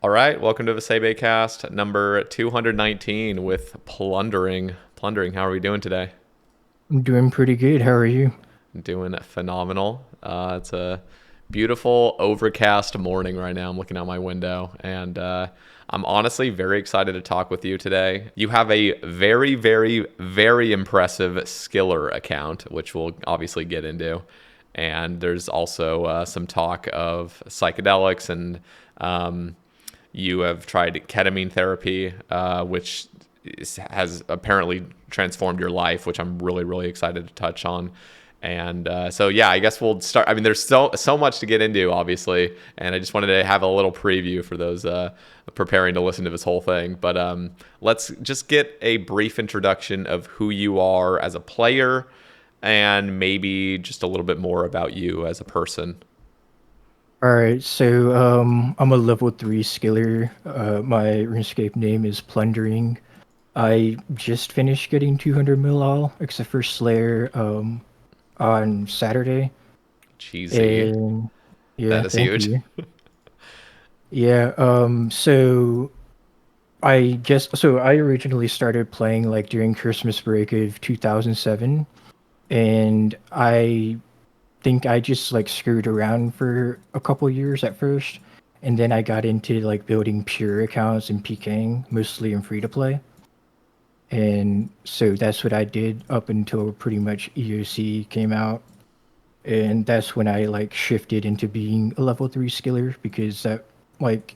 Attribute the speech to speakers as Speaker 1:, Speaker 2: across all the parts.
Speaker 1: All right, welcome to the Sae Bae cast number 219 with Plundering. Plundering, how are we doing today?
Speaker 2: I'm doing pretty good. How are you?
Speaker 1: Doing phenomenal. It's a beautiful overcast morning right now. I'm looking out my window and I'm honestly very excited to talk with you today. You have a very, very, very impressive Skiller account, which we'll obviously get into. And there's also some talk of psychedelics and you have tried ketamine therapy, which has apparently transformed your life, which I'm really, really excited to touch on. And so, yeah, I guess we'll start. I mean, there's so much to get into, obviously, and I just wanted to have a little preview for those preparing to listen to this whole thing. But let's just get a brief introduction of who you are as a player, and maybe just a little bit more about you as a person.
Speaker 2: All right, so I'm a level 3 skiller. My RuneScape name is Plundering. I just finished getting 200 mil all, except for Slayer, on Saturday.
Speaker 1: Cheesy.
Speaker 2: And yeah,
Speaker 1: That is
Speaker 2: thank
Speaker 1: huge.
Speaker 2: you. Yeah, so I originally started playing like during Christmas break of 2007, and I think I just like screwed around for a couple years at first, and then I got into like building pure accounts and PKing, mostly in free to play. And so that's what I did up until pretty much EOC came out. And that's when I like shifted into being a level 3 skiller because that like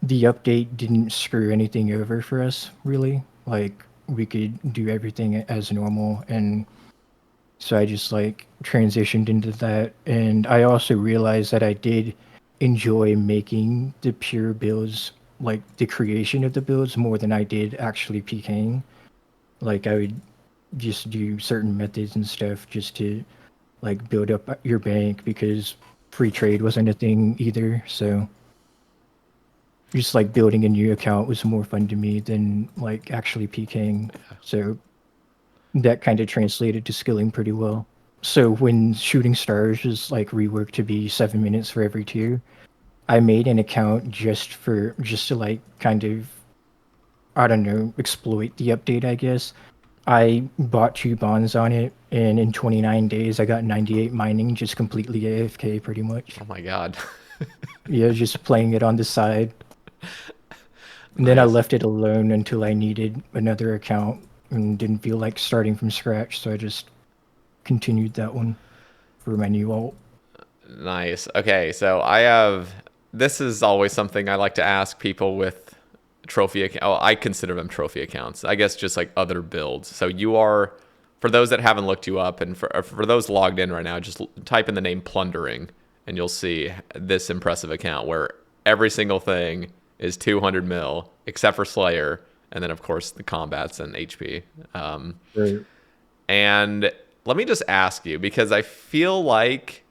Speaker 2: the update didn't screw anything over for us really. Like we could do everything as normal, and so I just like transitioned into that. And I also realized that I did enjoy making the pure builds, like the creation of the builds, more than I did actually PKing. Like I would just do certain methods and stuff just to like build up your bank because free trade wasn't a thing either. So just like building a new account was more fun to me than like actually PKing. So that kind of translated to skilling pretty well. So when Shooting Stars was like reworked to be 7 minutes for every tier, I made an account just to like kind of, I don't know, exploit the update, I guess. I bought two bonds on it, and in 29 days I got 98 mining, just completely AFK pretty much.
Speaker 1: Oh my god.
Speaker 2: Yeah, just playing it on the side. And then I
Speaker 1: Nice.
Speaker 2: left it alone until I needed another account and didn't feel like starting from scratch, so I just continued that one for my new alt.
Speaker 1: Nice. Okay, so I have. This is always something I like to ask people with trophy account. Oh, I consider them trophy accounts. I guess just like other builds. So you are, for those that haven't looked you up, and for those logged in right now, just type in the name Plundering, and you'll see this impressive account where every single thing is 200 mil except for Slayer, and then of course the combats and HP. Um,
Speaker 2: Right.
Speaker 1: and let me just ask you because I feel like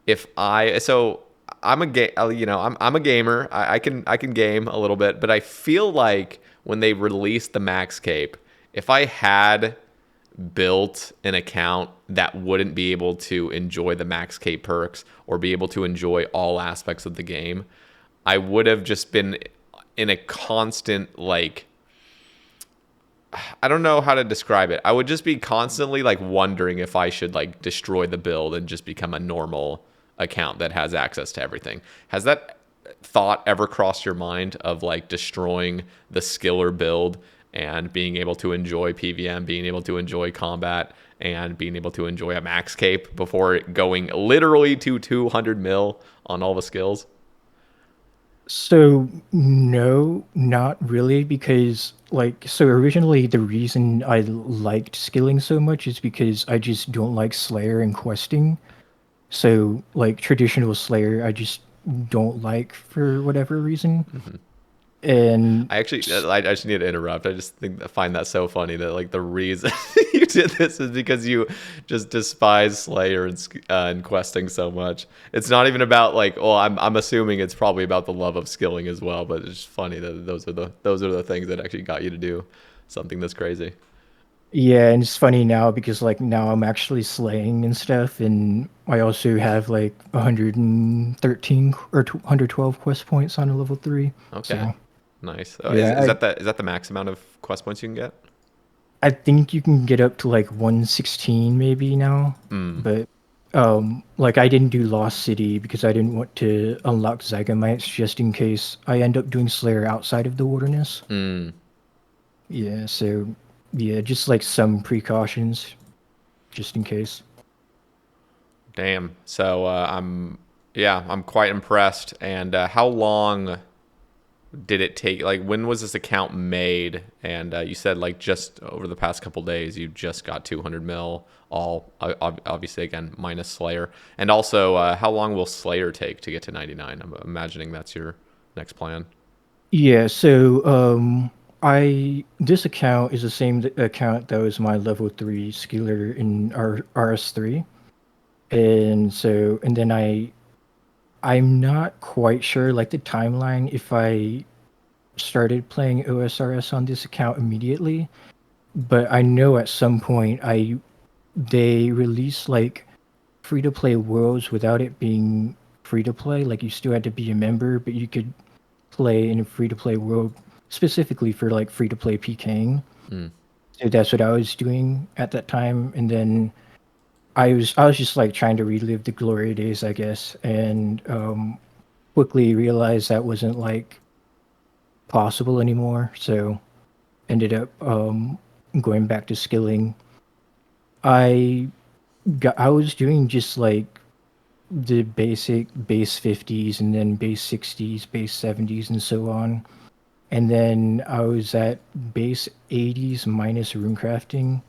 Speaker 1: if I so I'm a I'm a gamer. I can game a little bit, but I feel like when they released the Max Cape, if I had built an account that wouldn't be able to enjoy the Max Cape perks or be able to enjoy all aspects of the game, I would have just been in a constant like I don't know how to describe it. I would just be constantly like wondering if I should like destroy the build and just become a normal account that has access to everything. Has that thought ever crossed your mind of like destroying the skiller build and being able to enjoy PVM, being able to enjoy combat, and being able to enjoy a max cape before going literally to 200 mil on all the skills?
Speaker 2: So no, not really, because like so originally the reason I liked skilling so much is because I just don't like Slayer and questing. So like traditional Slayer I just don't like for whatever reason. And
Speaker 1: I just need to interrupt. I just find that so funny that like the reason you did this is because you just despise Slayer and questing so much. It's not even about like, well, I'm assuming it's probably about the love of skilling as well. But it's just funny that those are the things that actually got you to do something that's crazy.
Speaker 2: Yeah, and it's funny now because like now I'm actually slaying and stuff, and I also have like 113 or 112 quest points on a level 3.
Speaker 1: Okay,
Speaker 2: So
Speaker 1: nice.
Speaker 2: yeah,
Speaker 1: Is that the max amount of quest points you can get?
Speaker 2: I think you can get up to like 116 maybe now,
Speaker 1: Hmm.
Speaker 2: but like I didn't do Lost City because I didn't want to unlock Zygomites just in case I end up doing Slayer outside of the wilderness.
Speaker 1: Hmm.
Speaker 2: Yeah, so yeah, just like some precautions just in case.
Speaker 1: Damn. So I'm quite impressed. And how long did it take? Like, when was this account made? And you said like just over the past couple days, you just got 200 mil. All obviously again minus Slayer. And also, how long will Slayer take to get to 99? I'm imagining that's your next plan.
Speaker 2: Yeah, so I this account is the same account that was my level 3 skiller in RS3. And then I'm not quite sure like the timeline if I started playing OSRS on this account immediately, but I know at some point I they released like free to play worlds without it being free to play. Like you still had to be a member, but you could play in a free to play world specifically for like free to play PKing.
Speaker 1: Mm.
Speaker 2: So that's what I was doing at that time. And then I was just like trying to relive the glory days, I guess, and quickly realized that wasn't like possible anymore. So ended up going back to skilling. I I was doing just like the basic base 50s and then base 60s, base 70s, and so on. And then I was at base 80s minus runecrafting,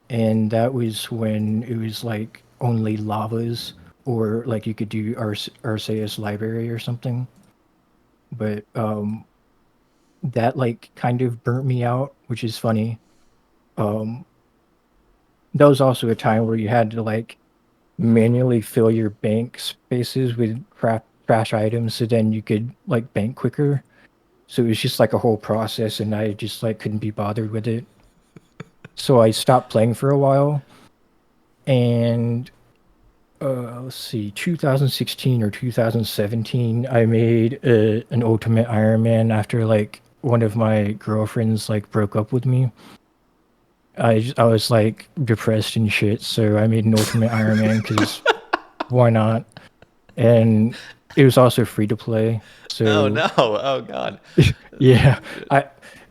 Speaker 2: and that was when it was like only lavas or like you could do Arceus library or something. But that like kind of burnt me out, which is funny. Um, that was also a time where you had to like manually fill your bank spaces with trash items so then you could like bank quicker. So it was just like a whole process, and I just like couldn't be bothered with it. So I stopped playing for a while, and let's see, 2016 or 2017, I made an Ultimate Iron Man after like one of my girlfriends like broke up with me. I was like depressed and shit, so I made an Ultimate Iron Man because why not? And it was also free to play,
Speaker 1: Oh
Speaker 2: so
Speaker 1: no! Oh god!
Speaker 2: yeah, I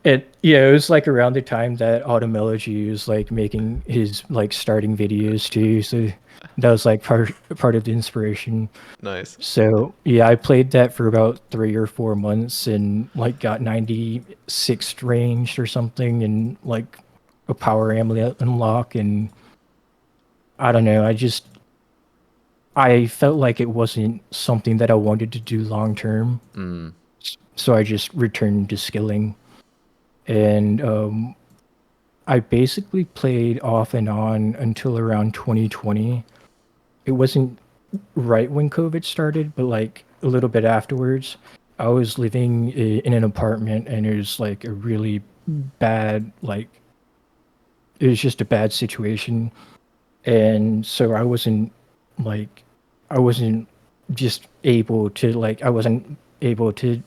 Speaker 2: it was like around the time that Automelogy was like making his like starting videos too, so that was like part of the inspiration.
Speaker 1: Nice.
Speaker 2: So yeah, I played that for about 3 or 4 months and like got 96th ranged or something and like a power amulet unlock, and I don't know, I felt like it wasn't something that I wanted to do long term,
Speaker 1: Mm.
Speaker 2: so I just returned to skilling. And I basically played off and on until around 2020. It wasn't right when COVID started, but like a little bit afterwards. I was living in an apartment, and it was like a really bad, like, it was just a bad situation. And so like, I wasn't just able to, like, I wasn't able to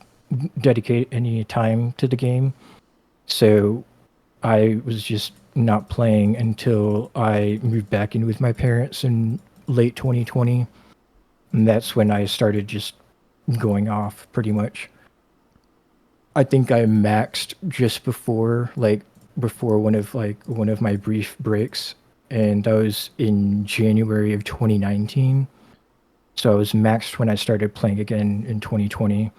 Speaker 2: dedicate any time to the game. So I was just not playing until I moved back in with my parents in late 2020. And that's when I started just going off pretty much. I think I maxed just before one of my brief breaks, and that was in January of 2019. So I was maxed when I started playing again in 2020,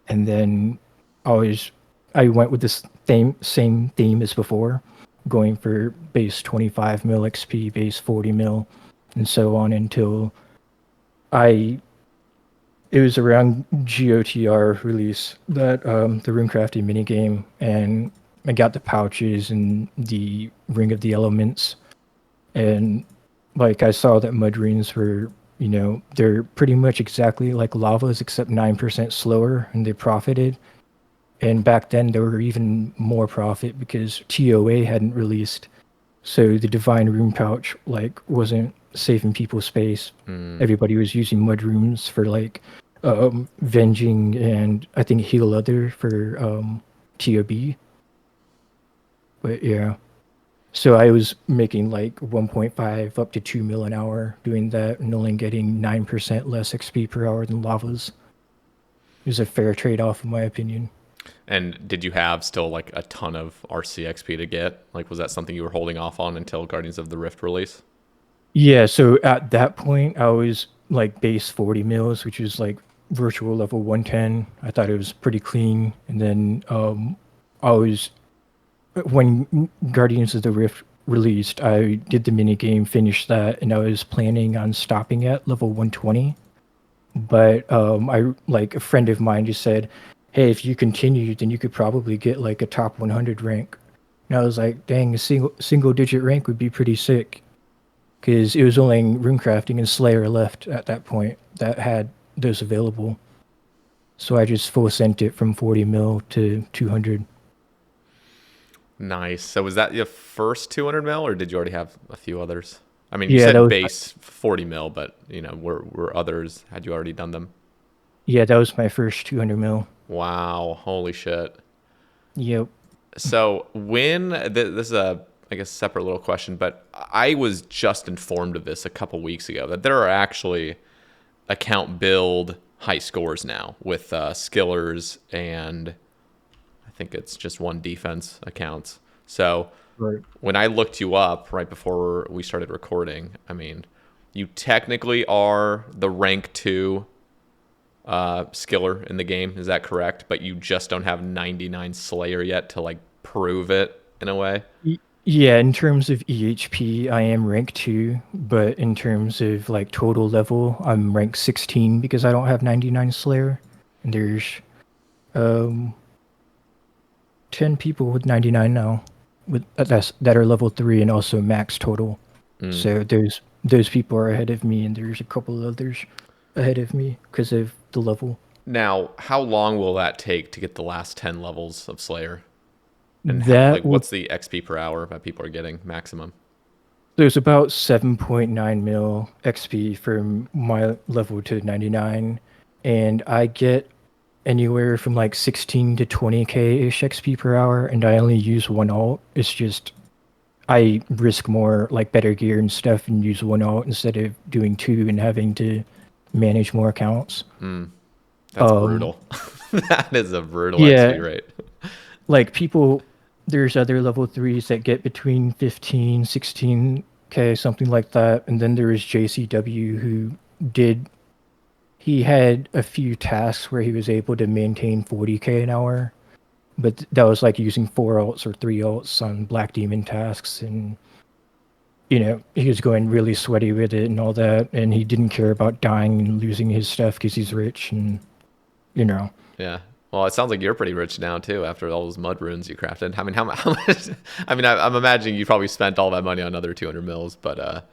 Speaker 2: and then I was I went with this same theme as before, going for base 25 mil XP, base 40 mil, and so on until I it was around GOTR release that the runecrafting minigame, and I got the pouches and the Ring of the Elements, and like I saw that mud runes were, they're pretty much exactly like lavas except 9% slower, and they profited. And back then, there were even more profit because TOA hadn't released. So the divine rune pouch like wasn't saving people space.
Speaker 1: Mm.
Speaker 2: Everybody was using mud runes for like venging and I think heal other for TOB. But yeah. So I was making like 1.5 up to 2 mil an hour doing that and only getting 9% less XP per hour than lavas. It was a fair trade off in my opinion.
Speaker 1: And did you have still like a ton of RCXP to get? Like, was that something you were holding off on until Guardians of the Rift release?
Speaker 2: Yeah, so at that point I was like base 40 mils, which is like virtual level 110. I thought it was pretty clean. And then I was when Guardians of the Rift released, I did the mini game, finished that, and I was planning on stopping at level 120. But I like a friend of mine just said, "Hey, if you continue, then you could probably get like a top 100 rank." And I was like, "Dang, a single digit rank would be pretty sick." Because it was only runecrafting and Slayer left at that point that had those available. So I just full sent it from 40 mil to 200.
Speaker 1: Nice. So was that your first 200 mil, or did you already have a few others? I mean, you
Speaker 2: Yeah, that
Speaker 1: said
Speaker 2: was
Speaker 1: base 40 mil, but were others? Had you already done them?
Speaker 2: that was my first 200 mil.
Speaker 1: Wow, holy shit.
Speaker 2: Yep.
Speaker 1: So this is a, I guess, separate little question, but I was just informed of this a couple weeks ago that there are actually account build high scores now with skillers and I think it's just one defense accounts. So
Speaker 2: Right.
Speaker 1: when I looked you up right before we started recording, I mean, you technically are the rank 2 skiller in the game. Is that correct? But you just don't have 99 Slayer yet to like prove it in a way.
Speaker 2: Yeah, in terms of EHP, I am rank 2, but in terms of like total level, I'm rank 16 because I don't have 99 Slayer. And there's um 10 people with 99 now with that are level 3 and also max total.
Speaker 1: Mm.
Speaker 2: So those people are ahead of me and there's a couple others ahead of me because of the level.
Speaker 1: Now, how long will that take to get the last 10 levels of Slayer? And
Speaker 2: That
Speaker 1: like,
Speaker 2: will
Speaker 1: what's the XP per hour that people are getting maximum?
Speaker 2: There's about 7.9 mil XP from my level to 99, and I get anywhere from like 16 to 20k ish XP per hour, and I only use one alt. It's just I risk more like better gear and stuff and use one alt instead of doing two and having to manage more accounts.
Speaker 1: That's brutal. That is a brutal XP
Speaker 2: Yeah,
Speaker 1: rate.
Speaker 2: like people, there's other level threes that get between 15, 16k, something like that. And then there is JCW who did, he had a few tasks where he was able to maintain 40k an hour, but that was like using four alts or three alts on Black Demon tasks. And, he was going really sweaty with it and all that. And he didn't care about dying and losing his stuff because he's rich and, you know.
Speaker 1: Yeah. Well, it sounds like you're pretty rich now too after all those mud runes you crafted. I mean, how much? I mean, I'm imagining you probably spent all that money on another 200 mils, but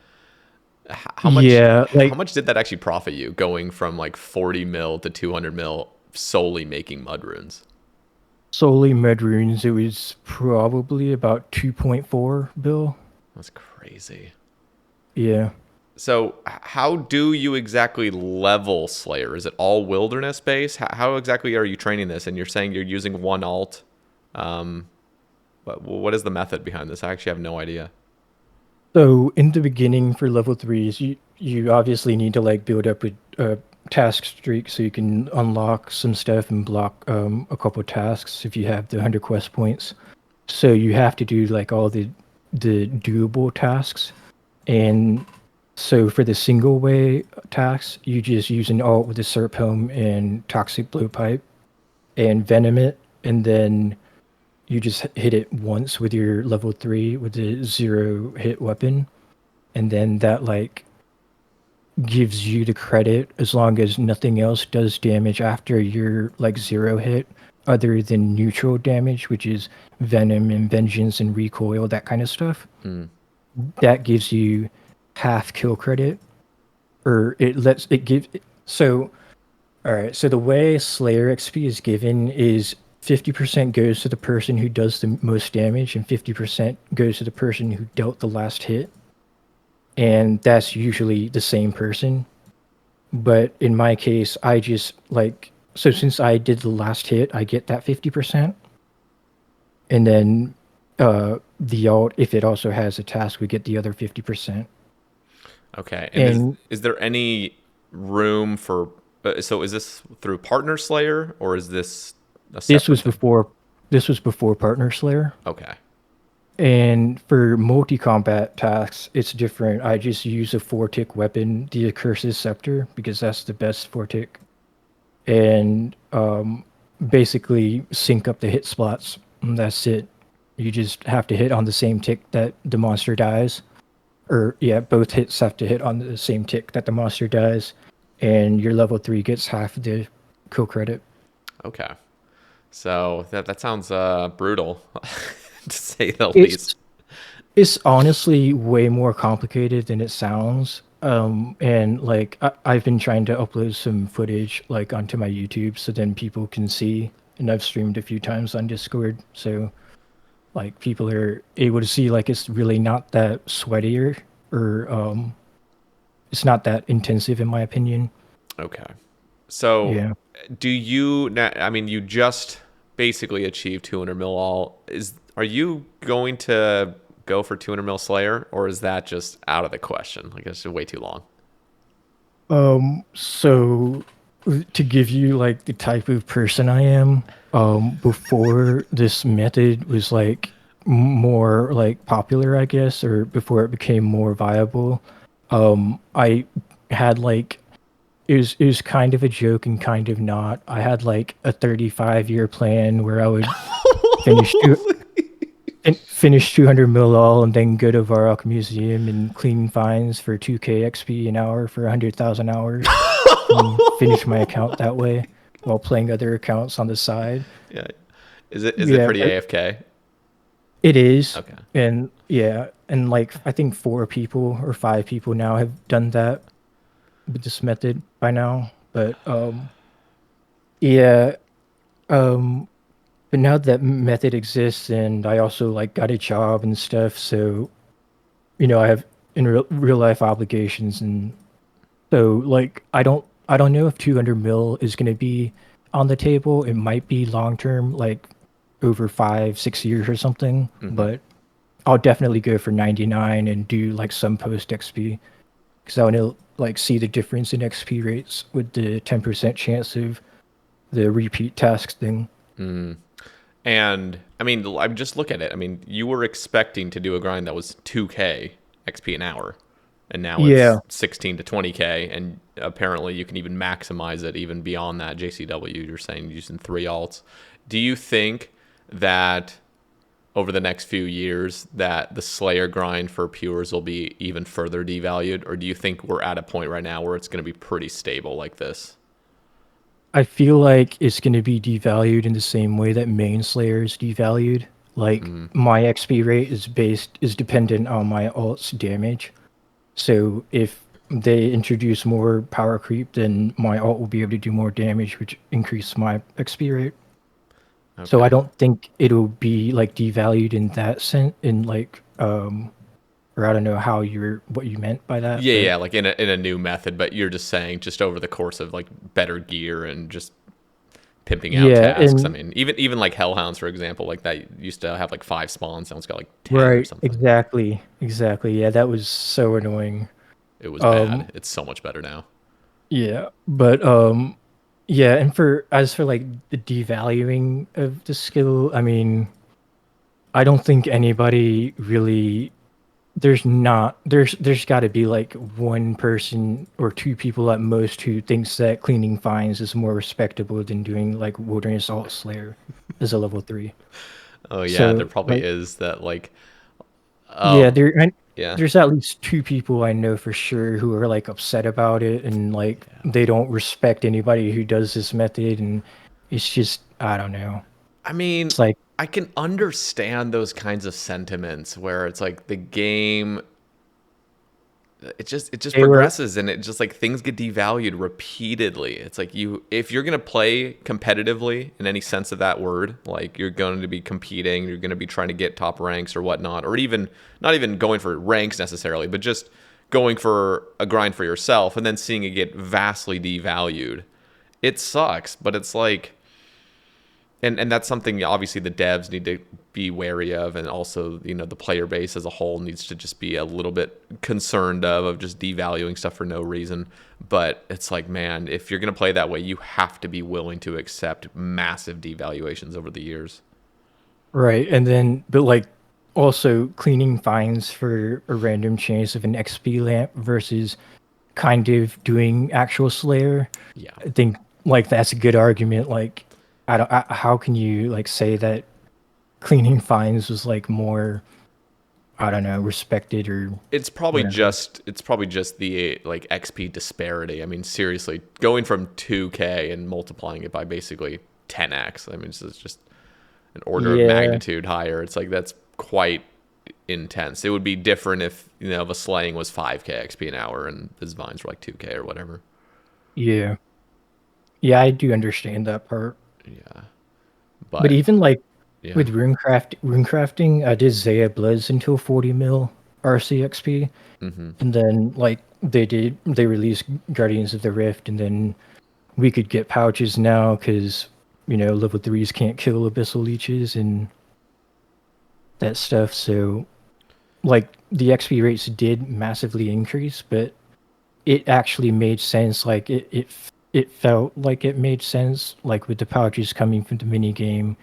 Speaker 1: how much?
Speaker 2: Yeah,
Speaker 1: How
Speaker 2: like
Speaker 1: much did that actually profit you going from like 40 mil to 200 mil solely making mud runes?
Speaker 2: solely med runes, it was probably about 2.4 bill.
Speaker 1: That's crazy.
Speaker 2: Yeah.
Speaker 1: So, how do you exactly level Slayer? Is it all wilderness base? How exactly are you training this? And you're saying you're using one alt. Um, but what is the method behind this? I actually have no idea.
Speaker 2: So in the beginning for level threes, you obviously need to like build up a task streak so you can unlock some stuff and block a couple tasks if you have the 100 quest points. So you have to do like all the doable tasks. And so for the single way tasks, you just use an alt with a Serp Helm and Toxic Blowpipe and Venom it, and then you just hit it once with your level 3 with the zero hit weapon, and then that like gives you the credit as long as nothing else does damage after your like zero hit other than neutral damage, which is venom and vengeance and recoil, that kind of stuff.
Speaker 1: Hmm.
Speaker 2: That gives you half kill credit, or it lets it give. So all right, so the way Slayer XP is given is 50% goes to the person who does the most damage, and 50% goes to the person who dealt the last hit. And that's usually the same person. But in my case, I just like, so since I did the last hit, I get that 50%. And then the alt, if it also has a task, we get the other 50%.
Speaker 1: Okay. And
Speaker 2: And
Speaker 1: is there any room for so is this through Partner Slayer or is this a
Speaker 2: this
Speaker 1: separate
Speaker 2: was
Speaker 1: thing?
Speaker 2: before this was before Partner Slayer.
Speaker 1: Okay.
Speaker 2: And for multi-combat tasks, it's different. I just use a four-tick weapon, the Accurse's Scepter, because that's the best four-tick. And basically sync up the hit spots. And that's it. You just have to hit on the same tick that the monster dies. Or, yeah, both hits have to hit on the same tick that the monster dies. And your level 3 gets half the kill credit.
Speaker 1: Okay. So that sounds brutal to say the least.
Speaker 2: It's It's honestly way more complicated than it sounds. And like I've been trying to upload some footage like onto my YouTube so then people can see. And I've streamed a few times on Discord, so like people are able to see like it's really not that sweatier or it's not that intensive in my opinion.
Speaker 1: Okay. So
Speaker 2: Yeah.
Speaker 1: do you I mean you just basically achieved 200 mil all is are you going to go for 200 mil Slayer or is that just out of the question? Like it's way too long.
Speaker 2: So to give you like the type of person I am, before this method was like more like popular, I guess, or before it became more viable, I had like it was kind of a joke and kind of not. I had like a 35-year plan where I would finish two, finish 200 mil all and then go to Varrock Museum and clean finds for 2k XP an hour for 100,000 hours and finish my account that way while playing other accounts on the side.
Speaker 1: Yeah. Is it
Speaker 2: Yeah,
Speaker 1: pretty
Speaker 2: but
Speaker 1: AFK?
Speaker 2: it is.
Speaker 1: Okay.
Speaker 2: And yeah, and like I think 4 people or 5 people now have done that with this method by now. But yeah, um but now that method exists and I also like got a job and stuff, so I have in real life obligations, and so like I don't know if 200 mil is going to be on the table. It might be long term, like over 5 6 years or something,
Speaker 1: Hmm.
Speaker 2: but I'll definitely go for 99 and do like some post XP because I want to like see the difference in XP rates with the 10% chance of the repeat task thing.
Speaker 1: And I mean, I'm just look at it. I mean, you were expecting to do a grind that was 2k XP an hour, and now it's
Speaker 2: Yeah,
Speaker 1: 16 to 20k, and apparently you can even maximize it even beyond that. JCW, you're saying using 3 alts. Do you think that over the next few years that the Slayer grind for pures will be even further devalued, or do you think we're at a point right now where it's going to be pretty stable like this?
Speaker 2: I feel like it's going to be devalued in the same way that main Slayer is devalued. Like my XP rate is dependent on my alt's damage. So if they introduce more power creep, then my alt will be able to do more damage, which increase my XP rate. So I
Speaker 1: Okay.
Speaker 2: don't think it'll be like devalued in that sense, in like or I don't know what you meant by that,
Speaker 1: Yeah,
Speaker 2: but
Speaker 1: yeah, like in a new method, but you're just saying just over the course of like better gear and just pimping out
Speaker 2: yeah,
Speaker 1: tasks. I
Speaker 2: and
Speaker 1: mean, even like Hellhounds, for example, like that used to have like 5 spawns, now it's got like 10 or
Speaker 2: right,
Speaker 1: something.
Speaker 2: exactly. Yeah, that was so annoying.
Speaker 1: It was
Speaker 2: Um,
Speaker 1: bad. It's so much better now.
Speaker 2: yeah, but yeah, and for as for like the devaluing of the skill, I mean, I don't think anybody really there's got to be like one person or 2 people at most who thinks that cleaning fines is more respectable than doing like wilderness alt slayer as a level 3.
Speaker 1: Oh yeah, there
Speaker 2: So
Speaker 1: probably
Speaker 2: like
Speaker 1: is that like
Speaker 2: yeah,
Speaker 1: um yeah.
Speaker 2: there's at least 2 people I know for sure who are like upset about it and like they don't respect anybody who does this method, and it's just I don't know.
Speaker 1: I mean,
Speaker 2: It's like
Speaker 1: I can understand those kinds of sentiments where it's like the game it just
Speaker 2: They were
Speaker 1: progresses, and it just like things get devalued repeatedly. It's like if you're gonna play competitively in any sense of that word, like you're going to be competing, you're going to be trying to get top ranks or whatnot, or even not even going for ranks necessarily, but just going for a grind for yourself, and then seeing it get vastly devalued. It sucks, but it's like, and that's something obviously the devs need to be wary of, and also the player base as a whole needs to just be a little bit concerned of just devaluing stuff for no reason. But it's like, man, if you're gonna play that way, you have to be willing to accept massive devaluations over the years.
Speaker 2: right, and then but like also cleaning fines for a random chance of an XP lamp versus kind of doing actual Slayer.
Speaker 1: Yeah.
Speaker 2: I think like that's a good argument. Like, how can you like say that cleaning fines was like more, I don't know, respected or whatever?
Speaker 1: It's probably just the like XP disparity. I mean, seriously, going from 2K and multiplying it by basically 10x. I mean, it's just an order of
Speaker 2: Yeah,
Speaker 1: magnitude higher. It's like that's quite intense. It would be different if if a slaying was 5K XP an hour and his vines were like 2K or whatever.
Speaker 2: yeah, yeah. I do understand that part.
Speaker 1: Yeah,
Speaker 2: But
Speaker 1: but
Speaker 2: even like
Speaker 1: yeah.
Speaker 2: with runecrafting, I did Zaya Bloods until 40 mil RCXP,
Speaker 1: Hmm.
Speaker 2: and then like they released Guardians of the Rift, and then we could get pouches now because level threes can't kill abyssal leeches and that stuff. So like the XP rates did massively increase, but it actually made sense. Like it felt like it made sense. Like with the pouches coming from the mini game,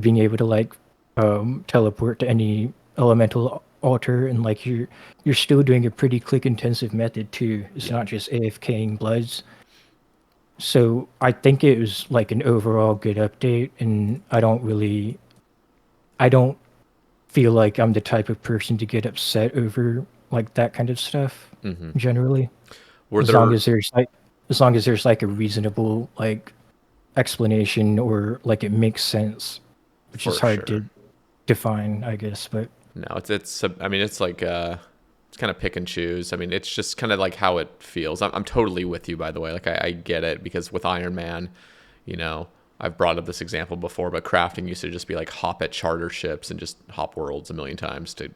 Speaker 2: being able to like teleport to any elemental altar, and like you're still doing a pretty click intensive method too. It's
Speaker 1: Yeah.
Speaker 2: not just AFKing bloods. So I think it was like an overall good update, and I don't feel like I'm the type of person to get upset over like that kind of stuff
Speaker 1: Hmm.
Speaker 2: generally.
Speaker 1: Were
Speaker 2: As long
Speaker 1: there
Speaker 2: as there's like a reasonable like explanation or like it makes sense, which is
Speaker 1: for
Speaker 2: hard
Speaker 1: sure?
Speaker 2: to define, I guess. But
Speaker 1: No, it's I mean, it's like it's kind of pick and choose. I mean, it's just kind of like how it feels. I'm totally with you, by the way. Like I get it, because with Iron Man, you know, I've brought up this example before, but crafting used to just be like hop at charter ships and just hop worlds a million times to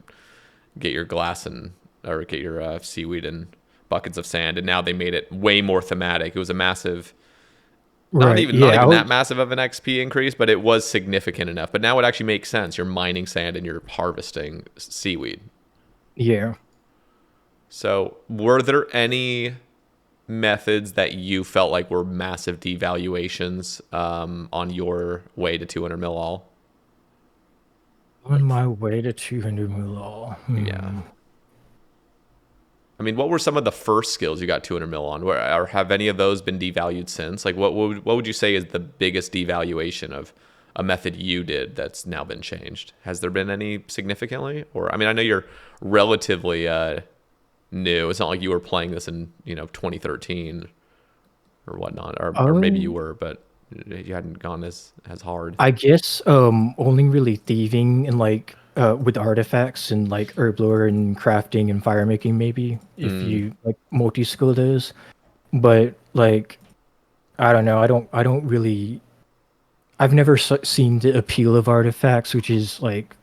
Speaker 1: get your glass and or get your seaweed and buckets of sand. And now they made it way more thematic. It was a massive,
Speaker 2: right,
Speaker 1: not
Speaker 2: yeah, I
Speaker 1: even that
Speaker 2: was,
Speaker 1: massive of an XP increase, but it was significant enough. But now it actually makes sense. You're mining sand and you're harvesting seaweed.
Speaker 2: yeah.
Speaker 1: So, were there any methods that you felt like were massive devaluations on your way to 200 mil all?
Speaker 2: On
Speaker 1: Like,
Speaker 2: my way to 200 Mulal.
Speaker 1: yeah. I mean, what were some of the first skills you got 200 mil on? Or have any of those been devalued since? Like, what would you say is the biggest devaluation of a method you did that's now been changed? Has there been any significantly? Or, I mean, I know you're relatively new. It's not like you were playing this in 2013 or whatnot, or maybe you
Speaker 2: Um,
Speaker 1: were, but you hadn't gone as hard.
Speaker 2: I guess only really thieving and like with artifacts and like herb lore and crafting and fire making maybe if
Speaker 1: Mm,
Speaker 2: you like multi-skill those. But like I don't know, I don't really I've never seen the appeal of artifacts, which is like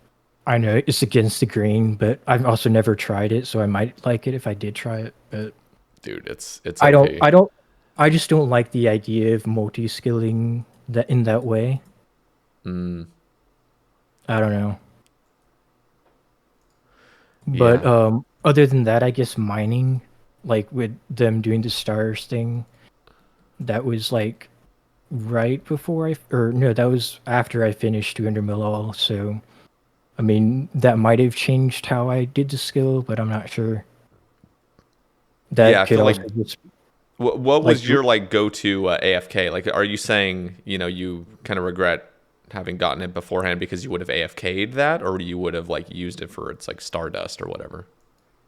Speaker 2: I know it's against the grain, but I've also never tried it, so I might like it if I did try it. But
Speaker 1: dude, it's OP.
Speaker 2: I don't, I just don't like the idea of multi-skilling that in that way.
Speaker 1: Mm,
Speaker 2: I don't know. But
Speaker 1: yeah.
Speaker 2: other than that, I guess mining, like with them doing the stars thing, that was like right before or no, that was after I finished 200 mil all. So, I mean, that might have changed how I did the skill, but I'm not sure.
Speaker 1: Yeah,
Speaker 2: That
Speaker 1: I
Speaker 2: could
Speaker 1: feel like
Speaker 2: also just
Speaker 1: what
Speaker 2: like,
Speaker 1: was your like go-to AFK? Like, are you saying you kind of regret having gotten it beforehand because you would have AFK'd that, or you would have like used it for its like Stardust or whatever?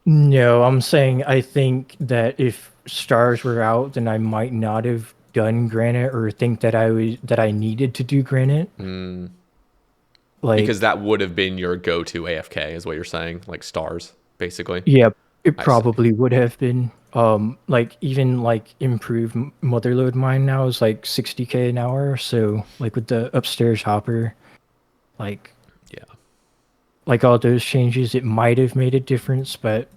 Speaker 2: no, I'm saying I think that if stars were out, then I might not have done granite or think that I needed to do granite.
Speaker 1: Mm, because
Speaker 2: Like,
Speaker 1: that would have been your go-to AFK, is what you're saying, like stars, basically.
Speaker 2: yeah, It
Speaker 1: I see.
Speaker 2: probably would have been. Like even like improved motherload mine now is like 60K an hour. So like with the upstairs hopper, like
Speaker 1: Yeah.
Speaker 2: all those changes, it might have made a difference, but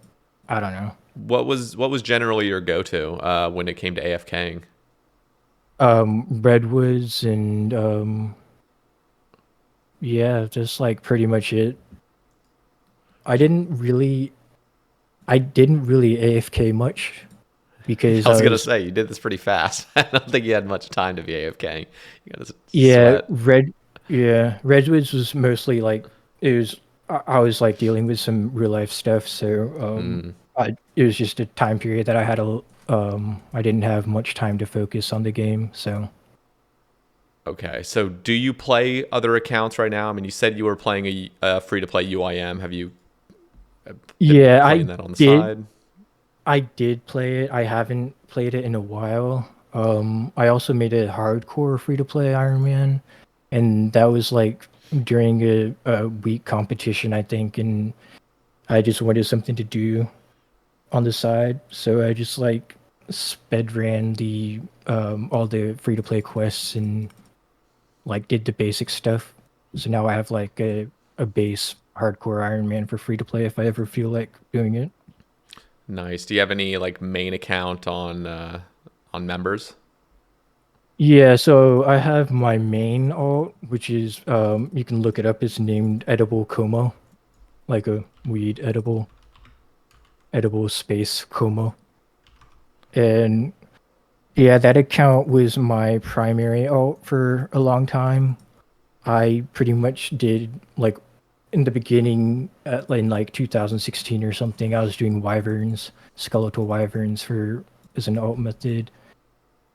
Speaker 2: I don't know.
Speaker 1: What was generally your go-to when it came to AFKing?
Speaker 2: Redwoods and yeah, just like pretty much it. I didn't really I didn't really AFK much because
Speaker 1: I was
Speaker 2: I
Speaker 1: gonna
Speaker 2: was
Speaker 1: say you did this pretty fast. I don't think you had much time to be AFKing. You got to
Speaker 2: yeah,
Speaker 1: sweat.
Speaker 2: Redwoods was mostly like it was I was like dealing with some real life stuff, so it was just a time period that I didn't have much time to focus on the game, so
Speaker 1: Okay, so do you play other accounts right now? I mean, you said you were playing a free-to-play UIM. Have you been
Speaker 2: yeah,
Speaker 1: playing that on the
Speaker 2: did
Speaker 1: side?
Speaker 2: I did play it. I haven't played it in a while. I also made a hardcore free to play Iron Man, and that was like during a week competition, I think, and I just wanted something to do on the side, so I just like sped ran the all the free to play quests and like did the basic stuff. So now I have like a base hardcore Iron Man for free to play if I ever feel like doing it.
Speaker 1: Nice. Do you have any like main account on members?
Speaker 2: Yeah, so I have my main alt, which is you can look it up. It's named Edible Como, like a weed edible space Como. And yeah, that account was my primary alt for a long time. I pretty much did like in the beginning, in like 2016 or something, I was doing wyverns, skeletal wyverns for as an alt method.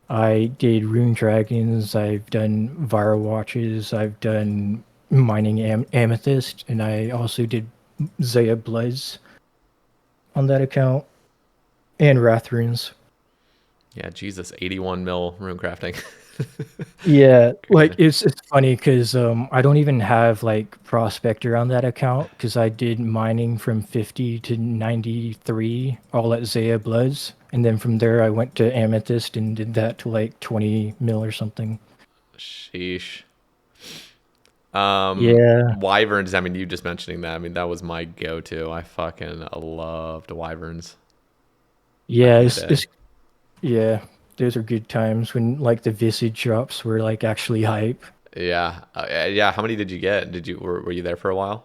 Speaker 2: I did rune dragons. I've done viral watches. I've done mining amethyst, and I also did Zaya Bloods on that account and wrath runes.
Speaker 1: Yeah, Jesus, 81 mil rune crafting.
Speaker 2: Yeah, like
Speaker 1: Crazy.
Speaker 2: it's funny because I don't even have like prospector on that account because I did mining from 50 to 93 all at Zaya Bloods, and then from there I went to amethyst and did that to like 20 mil or something.
Speaker 1: Sheesh.
Speaker 2: Yeah,
Speaker 1: Wyverns. I mean, you just mentioning that. I mean, that was my go-to. I fucking loved wyverns back
Speaker 2: yeah,
Speaker 1: in the day.
Speaker 2: yeah, those are good times when like the visage drops were like actually hype.
Speaker 1: Yeah, yeah. How many did you get? Were you there for a while?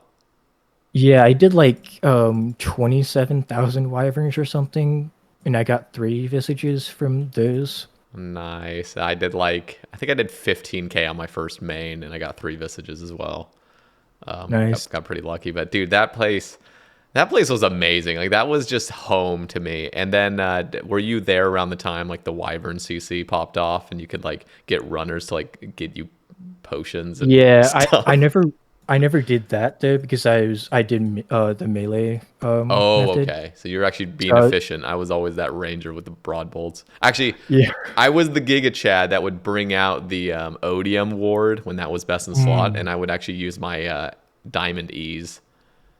Speaker 2: Yeah, I did like 27,000 wyverns or something, and I got three visages from those.
Speaker 1: Nice. I think I did 15K on my first main, and I got three visages as well.
Speaker 2: Nice.
Speaker 1: Got pretty lucky. But dude, that place was amazing. Like that was just home to me. And then were you there around the time like the Wyvern CC popped off, and you could like get runners to like get you potions and
Speaker 2: Yeah,
Speaker 1: stuff?
Speaker 2: I never did that though because I did the melee
Speaker 1: Oh,
Speaker 2: method.
Speaker 1: okay. So you're actually being
Speaker 2: So
Speaker 1: efficient. I was always that ranger with the broad bolts. Actually,
Speaker 2: yeah.
Speaker 1: I was the Giga Chad that would bring out the Odium ward when that was best in slot,
Speaker 2: Mm,
Speaker 1: and I would actually use my Diamond Ease.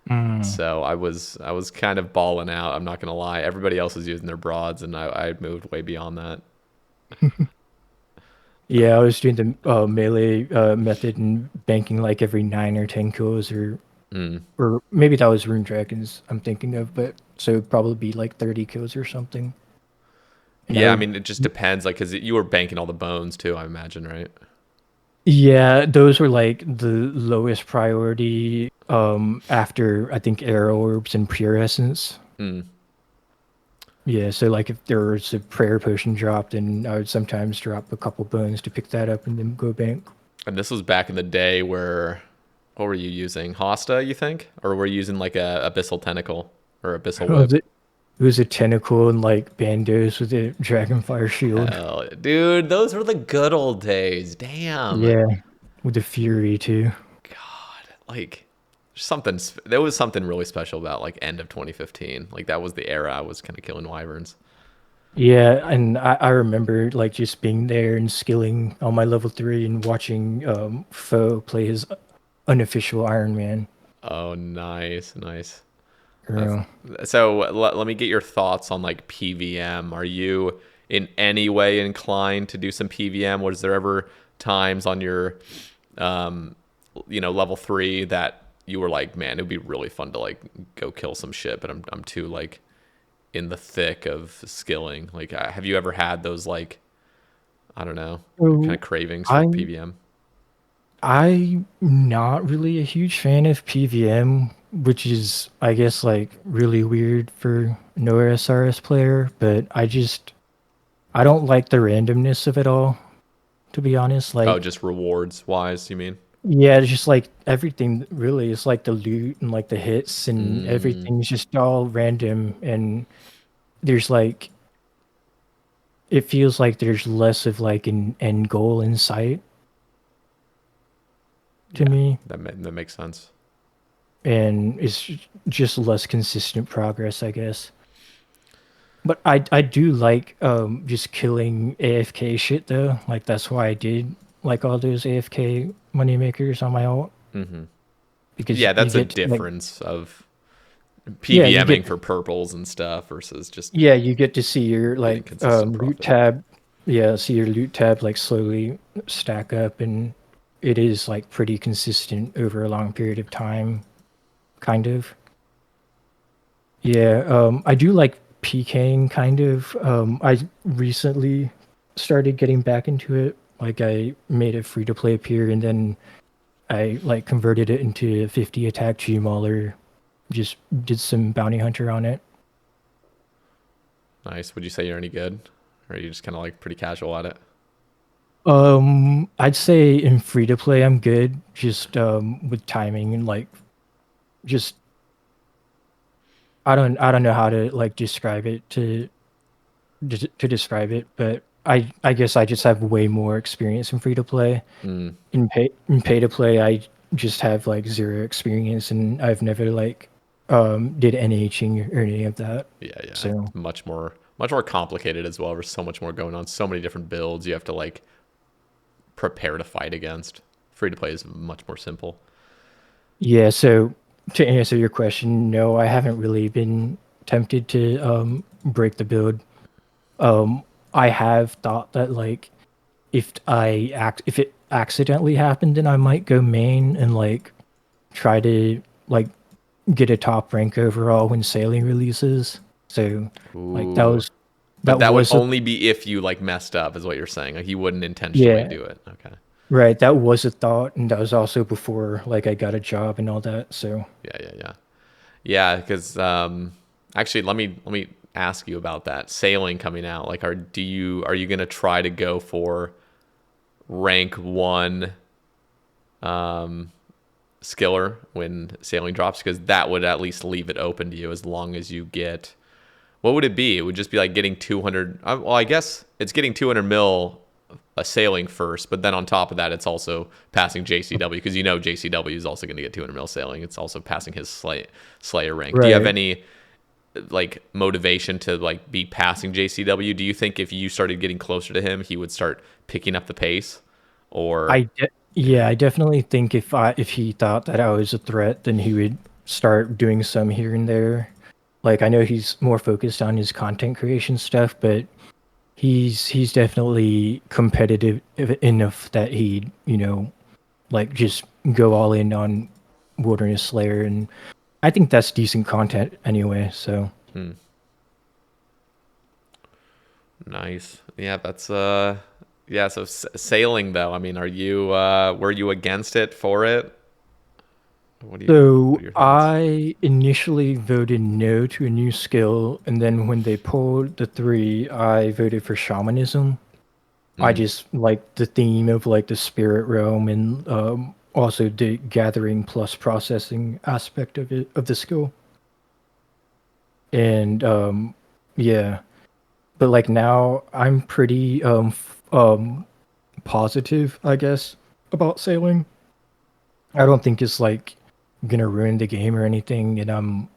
Speaker 2: mm.
Speaker 1: So I was kind of balling out. I'm not gonna lie. Everybody else was using their broads, and I moved way beyond that.
Speaker 2: Yeah, I was doing the melee method and banking like every 9 or 10 kills
Speaker 1: Mm.
Speaker 2: or maybe that was rune dragons I'm thinking of, but so it'd probably be like 30 kills or something. And I
Speaker 1: Yeah, I
Speaker 2: would
Speaker 1: mean it just depends. Like, cause you were banking all the bones too, I imagine, right?
Speaker 2: yeah, those were like the lowest priority after I think arrow orbs and pure essence.
Speaker 1: Mm.
Speaker 2: Yeah, so like if there was a prayer potion dropped, then I would sometimes drop a couple bones to pick that up and then go bank.
Speaker 1: And this was back in the day where, what were you using? Hosta, you think, or were you using like a abyssal tentacle or abyssal
Speaker 2: Oh,
Speaker 1: whip?
Speaker 2: it was a tentacle and like bandos with a dragonfire shield.
Speaker 1: Hell, dude, those were the good old days. Damn.
Speaker 2: Yeah, with the fury too.
Speaker 1: God, like there was something really special about like end of 2015. Like that was the era I was kind of killing wyverns.
Speaker 2: Yeah, and I remember like just being there and skilling on my level 3 and watching Foe play his unofficial Iron Man.
Speaker 1: Oh, nice, nice. That's,
Speaker 2: real.
Speaker 1: so let me get your thoughts on like PVM. Are you in any way inclined to do some PVM? Was there ever times on your, um, level 3 that you were like, man, it'd be really fun to like go kill some shit, but I'm too like in the thick of skilling. Like, have you ever had those like, I don't know, kind of
Speaker 2: So
Speaker 1: cravings for
Speaker 2: I'm
Speaker 1: PVM?
Speaker 2: I'm not really a huge fan of PVM, which is I guess like really weird for no SRS player, but I don't like the randomness of it all, to be honest.
Speaker 1: Oh,
Speaker 2: Like,
Speaker 1: just rewards wise, you mean?
Speaker 2: yeah, it's just like everything really is like the loot and like the hits and
Speaker 1: Mm,
Speaker 2: everything's just all random and there's like it feels like there's less of like an end goal in sight to
Speaker 1: yeah,
Speaker 2: me
Speaker 1: that makes sense.
Speaker 2: and it's just less consistent progress, I guess. But I do like just killing AFK shit though. Like that's why I did like all those AFK moneymakers on my ult
Speaker 1: Hmm.
Speaker 2: because
Speaker 1: Yeah,
Speaker 2: you
Speaker 1: that's a
Speaker 2: get like
Speaker 1: difference of
Speaker 2: yeah, you
Speaker 1: PVMing
Speaker 2: get
Speaker 1: for purples and stuff versus just
Speaker 2: yeah, you get to see your
Speaker 1: getting
Speaker 2: like
Speaker 1: consistent
Speaker 2: loot
Speaker 1: profit.
Speaker 2: tab. Yeah, see your loot tab like slowly stack up and it is like pretty consistent over a long period of time, kind of. Yeah, I do like PKing kind of. I recently started getting back into it. Like I made a free to play appear and then I like converted it into a 50 attack G Mauler. Just did some bounty hunter on it.
Speaker 1: Nice. Would you say you're any good, or are you just kind of like pretty casual at it?
Speaker 2: I'd say in free to play I'm good. Just with timing and like just I don't know how to like describe it to describe it, but I guess I just have way more experience in free to play.
Speaker 1: Mm,
Speaker 2: In pay to play, I just have like zero experience, and I've never like did NHing or any of that.
Speaker 1: yeah, yeah.
Speaker 2: So
Speaker 1: Much more complicated as well. There's so much more going on. So many different builds you have to like prepare to fight against. Free to play is much more simple.
Speaker 2: yeah, so to answer your question, no, I haven't really been tempted to break the build. Um, I have thought that like if it accidentally happened, then I might go main and like try to like get a top rank overall when sailing releases. So like
Speaker 1: Ooh, but
Speaker 2: that
Speaker 1: that would
Speaker 2: was a
Speaker 1: only be if you like messed up, is what you're saying. Like you wouldn't intentionally
Speaker 2: yeah,
Speaker 1: do it. Okay.
Speaker 2: right. That was a thought, and that was also before like I got a job and all that. So
Speaker 1: Yeah, yeah, yeah. Yeah, because actually, let me ask you about that sailing coming out. Like, are you gonna try to go for rank 1 um, skiller when sailing drops? Because that would at least leave it open to you as long as you get. What would it be? It would just be like getting 200. Well, I guess it's getting 200 mil a sailing first, but then on top of that, it's also passing JCW because JCW is also going to get 200 mil sailing. It's also passing his Slayer rank. Do you have
Speaker 2: right.
Speaker 1: any like motivation to like be passing JCW? Do you think if you started getting closer to him, he would start picking up the pace? Or
Speaker 2: Yeah,
Speaker 1: yeah,
Speaker 2: I definitely think if he thought that I was a threat, then he would start doing some here and there. Like I know he's more focused on his content creation stuff, but he's definitely competitive enough that he like just go all in on Wilderness Slayer, and I think that's decent content anyway. So
Speaker 1: hmm, nice. Yeah, that's yeah. So sailing though, I mean, are you were you against it for it? What
Speaker 2: so
Speaker 1: are your thoughts?
Speaker 2: I initially voted no to a new skill, and then when they pulled the three, I voted for shamanism. I
Speaker 1: Mm,
Speaker 2: just like the theme of like the spirit realm and also the gathering plus processing aspect of it of the skill. And yeah, but like now I'm pretty positive, I guess, about sailing. I don't think it's like gonna ruin the game or anything, and I'm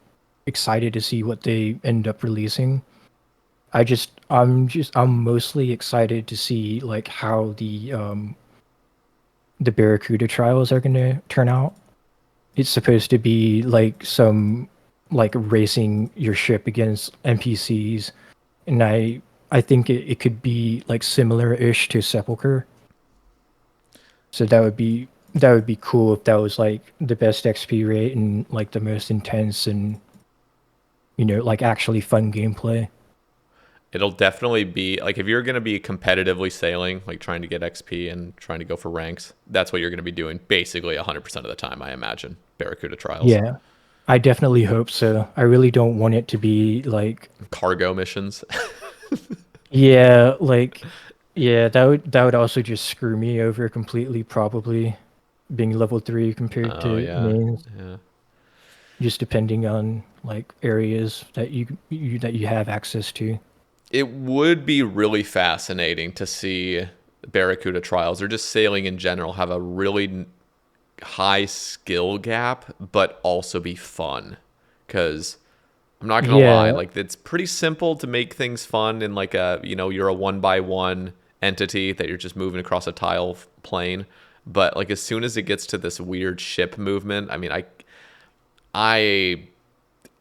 Speaker 2: excited to see what they end up releasing. I'm mostly excited to see like how the Barracuda trials are gonna turn out. It's supposed to be like some like racing your ship against NPCs, and I think it could be like similar-ish to Sepulcher. So that would be cool if that was like the best XP rate and like the most intense and like actually fun gameplay.
Speaker 1: It'll definitely be like if you're going to be competitively sailing, like trying to get XP and trying to go for ranks, that's what you're going to be doing basically 100% of the time, I imagine. Barracuda Trials.
Speaker 2: Yeah, I definitely hope so. I really don't want it to be like
Speaker 1: Cargo missions.
Speaker 2: yeah, like yeah, that would also just screw me over completely probably being level 3 compared
Speaker 1: Oh,
Speaker 2: to
Speaker 1: yeah.
Speaker 2: mains,
Speaker 1: Yeah.
Speaker 2: just depending on like areas that you have access to.
Speaker 1: It would be really fascinating to see Barracuda Trials or just sailing in general have a really high skill gap, but also be fun. Because I'm not gonna lie,
Speaker 2: Yeah,
Speaker 1: like it's pretty simple to make things fun in like a you're a one by one entity that you're just moving across a tile plane. But like as soon as it gets to this weird ship movement, I mean, I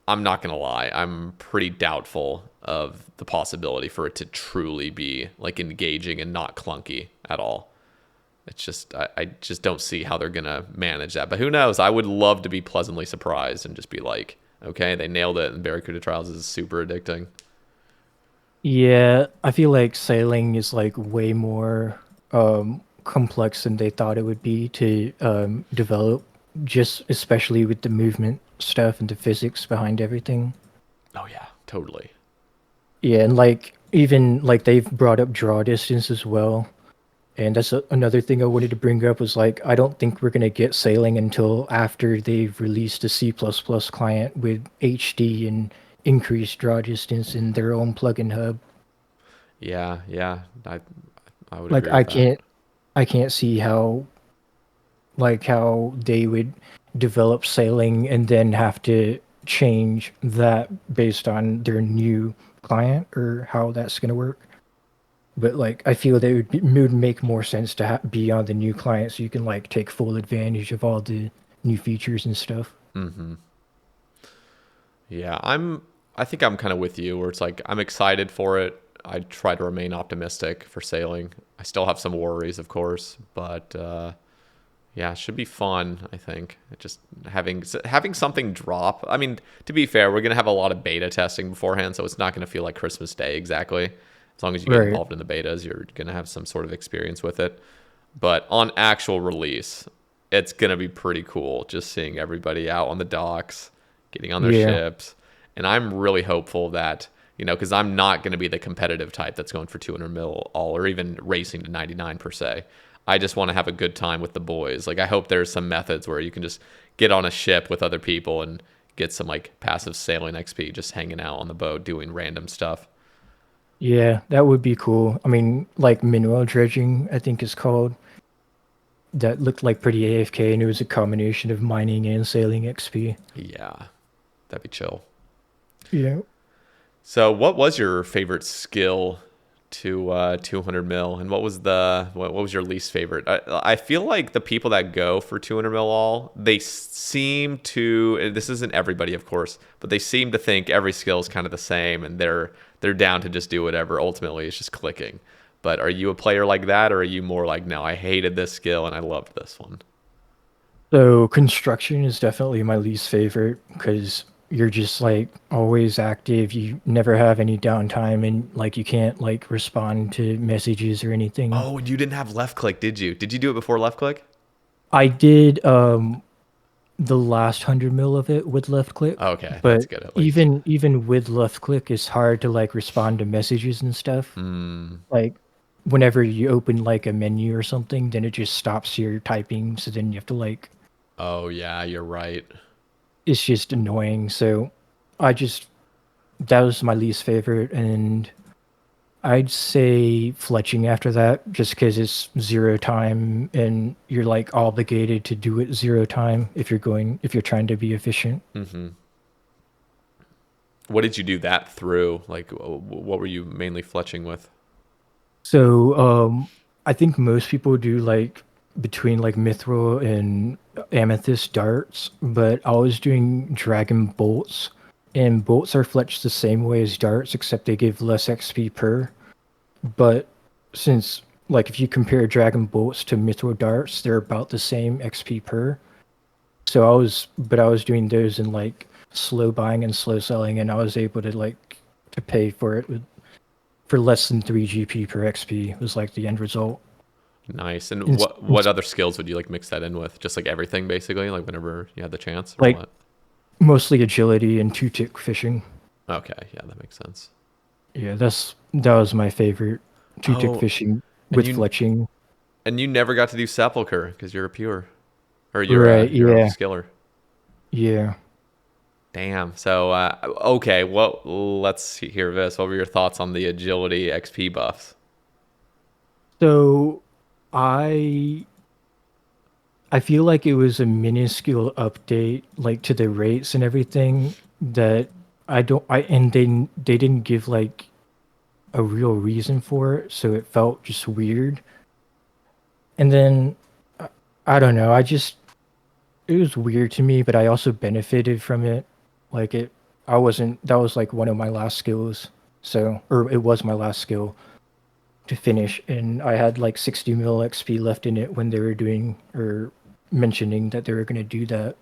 Speaker 1: I'm not gonna lie, I'm pretty doubtful of the possibility for it to truly be like engaging and not clunky at all. It's just I just don't see how they're gonna manage that. But who knows? I would love to be pleasantly surprised and just be like, okay, they nailed it, and Barracuda Trials is super addicting.
Speaker 2: yeah, I feel like sailing is like way more complex than they thought it would be to develop, just especially with the movement stuff and the physics behind everything.
Speaker 1: Oh yeah, totally.
Speaker 2: Yeah, and like even like they've brought up draw distance as well. And that's another thing I wanted to bring up was like I don't think we're gonna get sailing until after they've released a C++ client with HD and increased draw distance in their own plugin hub.
Speaker 1: Yeah, yeah, I would
Speaker 2: Like
Speaker 1: agree with that.
Speaker 2: I can't see how they would develop sailing and then have to change that based on their new client or how that's gonna work. But like I feel that it would make more sense to be on the new client so you can like take full advantage of all the new features and stuff.
Speaker 1: Mm-hmm. Yeah, I think I'm kind of with you where it's like I'm excited for it. I try to remain optimistic for sailing. I still have some worries, of course, but yeah, it should be fun, I think. Just having something drop. I mean, to be fair, we're going to have a lot of beta testing beforehand, so it's not going to feel like Christmas Day exactly. As long as you get
Speaker 2: Right.
Speaker 1: involved in the betas, you're going to have some sort of experience with it. But on actual release, it's going to be pretty cool just seeing everybody out on the docks, getting on their
Speaker 2: Yeah.
Speaker 1: ships. And I'm really hopeful that, because I'm not going to be the competitive type that's going for 200 mil all or even racing to 99 per se. I just want to have a good time with the boys. Like, I hope there's some methods where you can just get on a ship with other people and get some like passive sailing XP just hanging out on the boat doing random stuff.
Speaker 2: Yeah, that would be cool. I mean, like mineral dredging, I think is called. That looked like pretty AFK and it was a combination of mining and sailing XP.
Speaker 1: Yeah, that'd be chill.
Speaker 2: Yeah.
Speaker 1: So, what was your favorite skill to 200 mil, and what was your least favorite? I feel like the people that go for 200 mil all, they seem to. And this isn't everybody, of course, but they seem to think every skill is kind of the same, and they're down to just do whatever. Ultimately, it's just clicking. But are you a player like that, or are you more like, no, I hated this skill and I loved this one?
Speaker 2: So construction is definitely my least favorite because you're just like always active. You never have any downtime and like you can't like respond to messages or anything.
Speaker 1: Oh, and you didn't have left click, did you? Did you do it before left click?
Speaker 2: I did the last 100 mil of it with left click,
Speaker 1: Okay, that's
Speaker 2: but
Speaker 1: good at least.
Speaker 2: even with left click, it's hard to like respond to messages and stuff.
Speaker 1: Hmm.
Speaker 2: Like whenever you open like a menu or something, then it just stops your typing. So then you have to like
Speaker 1: Oh yeah, you're right.
Speaker 2: it's just annoying. So I just that was my least favorite, and I'd say fletching after that, just because it's zero time and you're like obligated to do it zero time if you're trying to be efficient.
Speaker 1: Hmm. What did you do that through? Like, what were you mainly fletching with?
Speaker 2: So I think most people do like between like mithril and amethyst darts, but I was doing dragon bolts and bolts are fletched the same way as darts, except they give less XP per. But since like if you compare dragon bolts to mithril darts, they're about the same XP per. So I was doing those in like slow buying and slow selling, and I was able to like to pay for it for less than 3 GP per XP was like the end result.
Speaker 1: Nice. And
Speaker 2: It's,
Speaker 1: what other skills would you like mix that in with? Just like everything basically, like whenever you had the chance or
Speaker 2: like
Speaker 1: what?
Speaker 2: mostly agility and two tick fishing.
Speaker 1: Okay, yeah, that makes sense.
Speaker 2: Yeah, that was my favorite. Two tick
Speaker 1: Oh,
Speaker 2: fishing
Speaker 1: and
Speaker 2: with
Speaker 1: you
Speaker 2: fletching.
Speaker 1: and you never got to do sepulcher because you're a pure or
Speaker 2: Right,
Speaker 1: you're a
Speaker 2: yeah.
Speaker 1: skiller.
Speaker 2: Yeah.
Speaker 1: Damn. So okay, well let's hear this. What were your thoughts on the agility XP buffs?
Speaker 2: So I I feel like it was a minuscule update like to the rates and everything that I don't I and they didn't give like a real reason for it, so it felt just weird. And then I I don't know, I just it was weird to me, but I also benefited from it. Like it I wasn't that was like one of my last skills. So or it was my last skill to finish, and I had like 60 mil XP left in it when they were doing or mentioning that they were going to do that.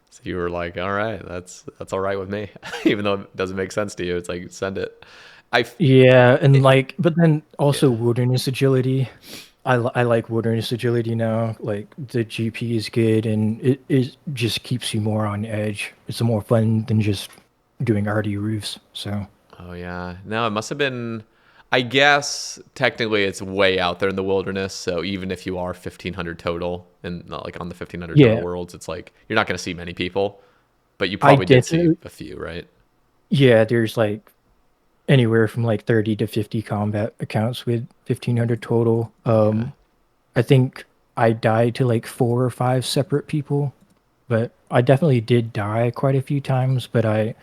Speaker 1: So you were like, all right, that's all right with me, even though it doesn't make sense to you. It's like send it. I f-
Speaker 2: Yeah, and
Speaker 1: it,
Speaker 2: like, but then also
Speaker 1: yeah.
Speaker 2: wilderness agility. I like wilderness agility now. Like the GP is good, and it just keeps you more on edge. It's more fun than just doing RD roofs. So
Speaker 1: Oh yeah. No, it must have been. I guess technically it's way out there in the wilderness. So even if you are 1,500 total and not like on the 1,500 total
Speaker 2: yeah,
Speaker 1: worlds, it's like you're not going to see many people, but you
Speaker 2: I
Speaker 1: probably did see
Speaker 2: definitely
Speaker 1: a few, right?
Speaker 2: yeah. There's like anywhere from like 30 to 50 combat accounts with 1,500 total.
Speaker 1: Yeah.
Speaker 2: I think I died to like four or five separate people, but I definitely did die quite a few times, but I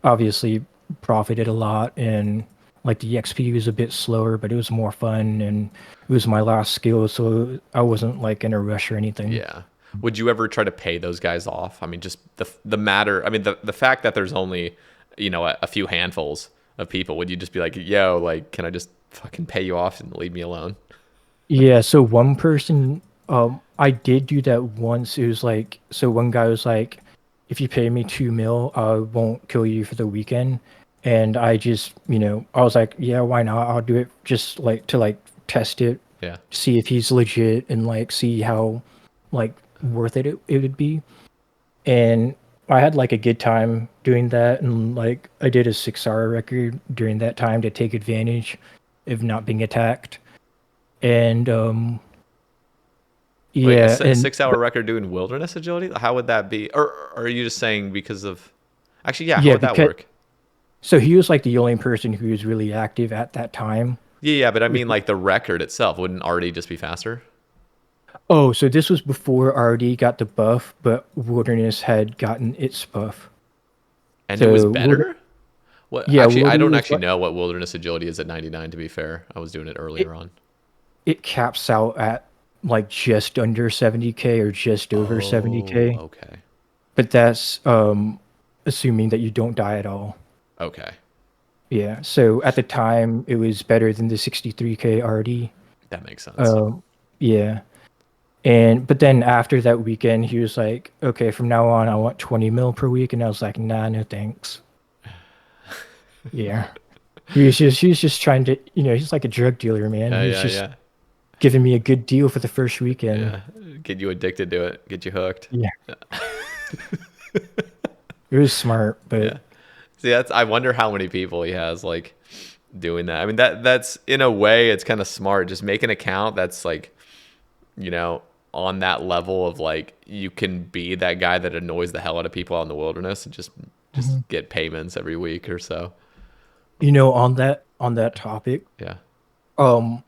Speaker 2: obviously profited a lot and like the XP was a bit slower, but it was more fun and it was my last skill, so I wasn't like in a rush or anything.
Speaker 1: Yeah. Would you ever try to pay those guys off? I mean, just the matter. I mean, the fact that there's only a few handfuls of people. Would you just be like, yo, like, can I just fucking pay you off and leave me alone?
Speaker 2: Yeah, so one person, I did do that once. It was like, so one guy was like, if you pay me 2 mil, I won't kill you for the weekend. And I just, I was like, yeah, why not? I'll do it just like to like test it,
Speaker 1: Yeah.
Speaker 2: see if he's legit and like see how like worth it would be. And I had like a good time doing that. And like I did a 6 hour record during that time to take advantage of not being attacked. And
Speaker 1: Wait,
Speaker 2: yeah, and
Speaker 1: 6 hour record doing wilderness agility? How would that be? Or are you just saying because of? Actually, yeah. How
Speaker 2: yeah,
Speaker 1: would that
Speaker 2: because
Speaker 1: work?
Speaker 2: so he was like the only person who was really active at that time.
Speaker 1: Yeah, yeah. But I
Speaker 2: With
Speaker 1: mean, like the record itself wouldn't already just be faster,
Speaker 2: oh, so this was before RD got the buff, but Wilderness had gotten its buff.
Speaker 1: and it was
Speaker 2: So
Speaker 1: better. What?
Speaker 2: yeah,
Speaker 1: Actually, I don't
Speaker 2: Wilderness
Speaker 1: actually know what wilderness agility is at 99. To be fair, I was doing it
Speaker 2: it
Speaker 1: earlier on.
Speaker 2: it caps out at like just under 70K or just over
Speaker 1: Oh,
Speaker 2: 70K.
Speaker 1: okay,
Speaker 2: But that's assuming that you don't die at all.
Speaker 1: okay.
Speaker 2: Yeah. So at the time, it was better than the 63K RD.
Speaker 1: That makes sense.
Speaker 2: Um, yeah. And but then after that weekend, he was like, "Okay, from now on, I want 20 mil per week," and I was like, "Nah, no thanks." Yeah, he was just trying to, he's like a drug dealer, man.
Speaker 1: Yeah,
Speaker 2: He was
Speaker 1: yeah,
Speaker 2: just
Speaker 1: yeah,
Speaker 2: giving me a good deal for the first weekend.
Speaker 1: yeah. Get you addicted to it. Get you hooked.
Speaker 2: Yeah, it was smart, but
Speaker 1: Yeah. See, that's. I wonder how many people he has like doing that. I mean, that's in a way, it's kind of smart. Just make an account that's like, you know, on that level of like you can be that guy that annoys the hell out of people out in the wilderness and just
Speaker 2: Mhm.
Speaker 1: get payments every week or so.
Speaker 2: On that topic,
Speaker 1: Yeah.
Speaker 2: um,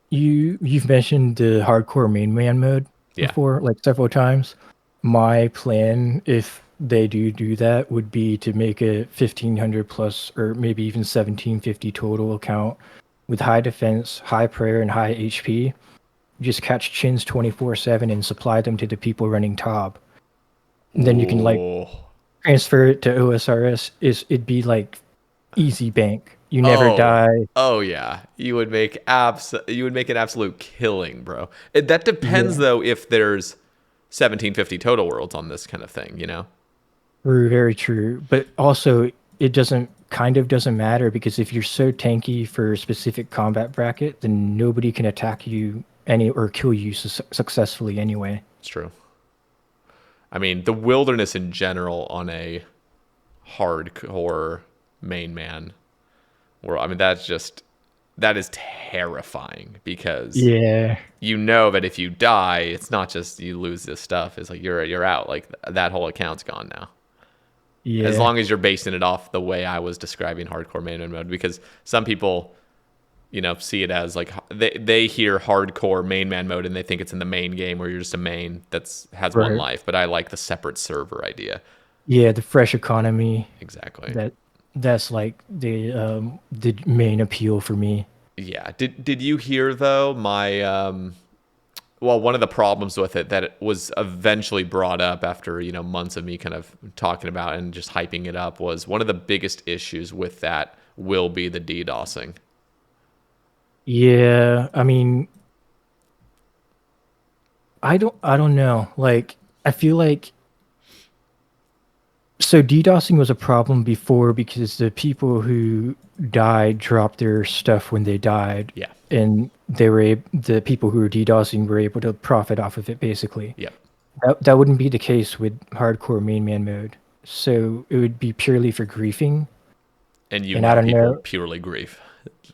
Speaker 2: you've mentioned the hardcore main man mode
Speaker 1: Yeah.
Speaker 2: before, like several times. My plan, if they do that, would be to make a 1,500 plus, or maybe even 1,750 total account with high defense, high prayer, and high HP. Just catch chins 24/7 and supply them to the people running top. And then you can like
Speaker 1: Ooh.
Speaker 2: transfer it to OSRS, it'd be like easy bank. You never
Speaker 1: Oh,
Speaker 2: die.
Speaker 1: oh yeah. You would make an absolute killing, bro. That depends
Speaker 2: Yeah,
Speaker 1: though if there's 1750 total worlds on this kind of thing, you know?
Speaker 2: true, very true. But also, it doesn't matter because if you're so tanky for a specific combat bracket, then nobody can attack you any or kill you successfully anyway.
Speaker 1: It's true. I mean, the wilderness in general on a hardcore main man world. I mean, that is terrifying because
Speaker 2: Yeah,
Speaker 1: you know that if you die, it's not just you lose this stuff. It's like you're out. Like that whole account's gone now. As
Speaker 2: yeah,
Speaker 1: long as you're basing it off the way I was describing hardcore main man mode, because some people, see it as like they hear hardcore main man mode and they think it's in the main game where you're just a main that's has one
Speaker 2: right.
Speaker 1: life. But I like the separate server idea.
Speaker 2: Yeah, the fresh economy.
Speaker 1: Exactly.
Speaker 2: That that's like the main appeal for me.
Speaker 1: Yeah. Did you hear though my well, one of the problems with it that it was eventually brought up after, months of me kind of talking about and just hyping it up was one of the biggest issues with that will be the DDoSing.
Speaker 2: Yeah, I mean, I don't know. Like, I feel like so DDoSing was a problem before because the people who died dropped their stuff when they died,
Speaker 1: Yeah.
Speaker 2: and the people who were DDoSing were able to profit off of it basically.
Speaker 1: Yep.
Speaker 2: That wouldn't be the case with hardcore main man mode. So it would be purely for griefing,
Speaker 1: And you
Speaker 2: and I
Speaker 1: know
Speaker 2: don't
Speaker 1: people
Speaker 2: know.
Speaker 1: purely grief.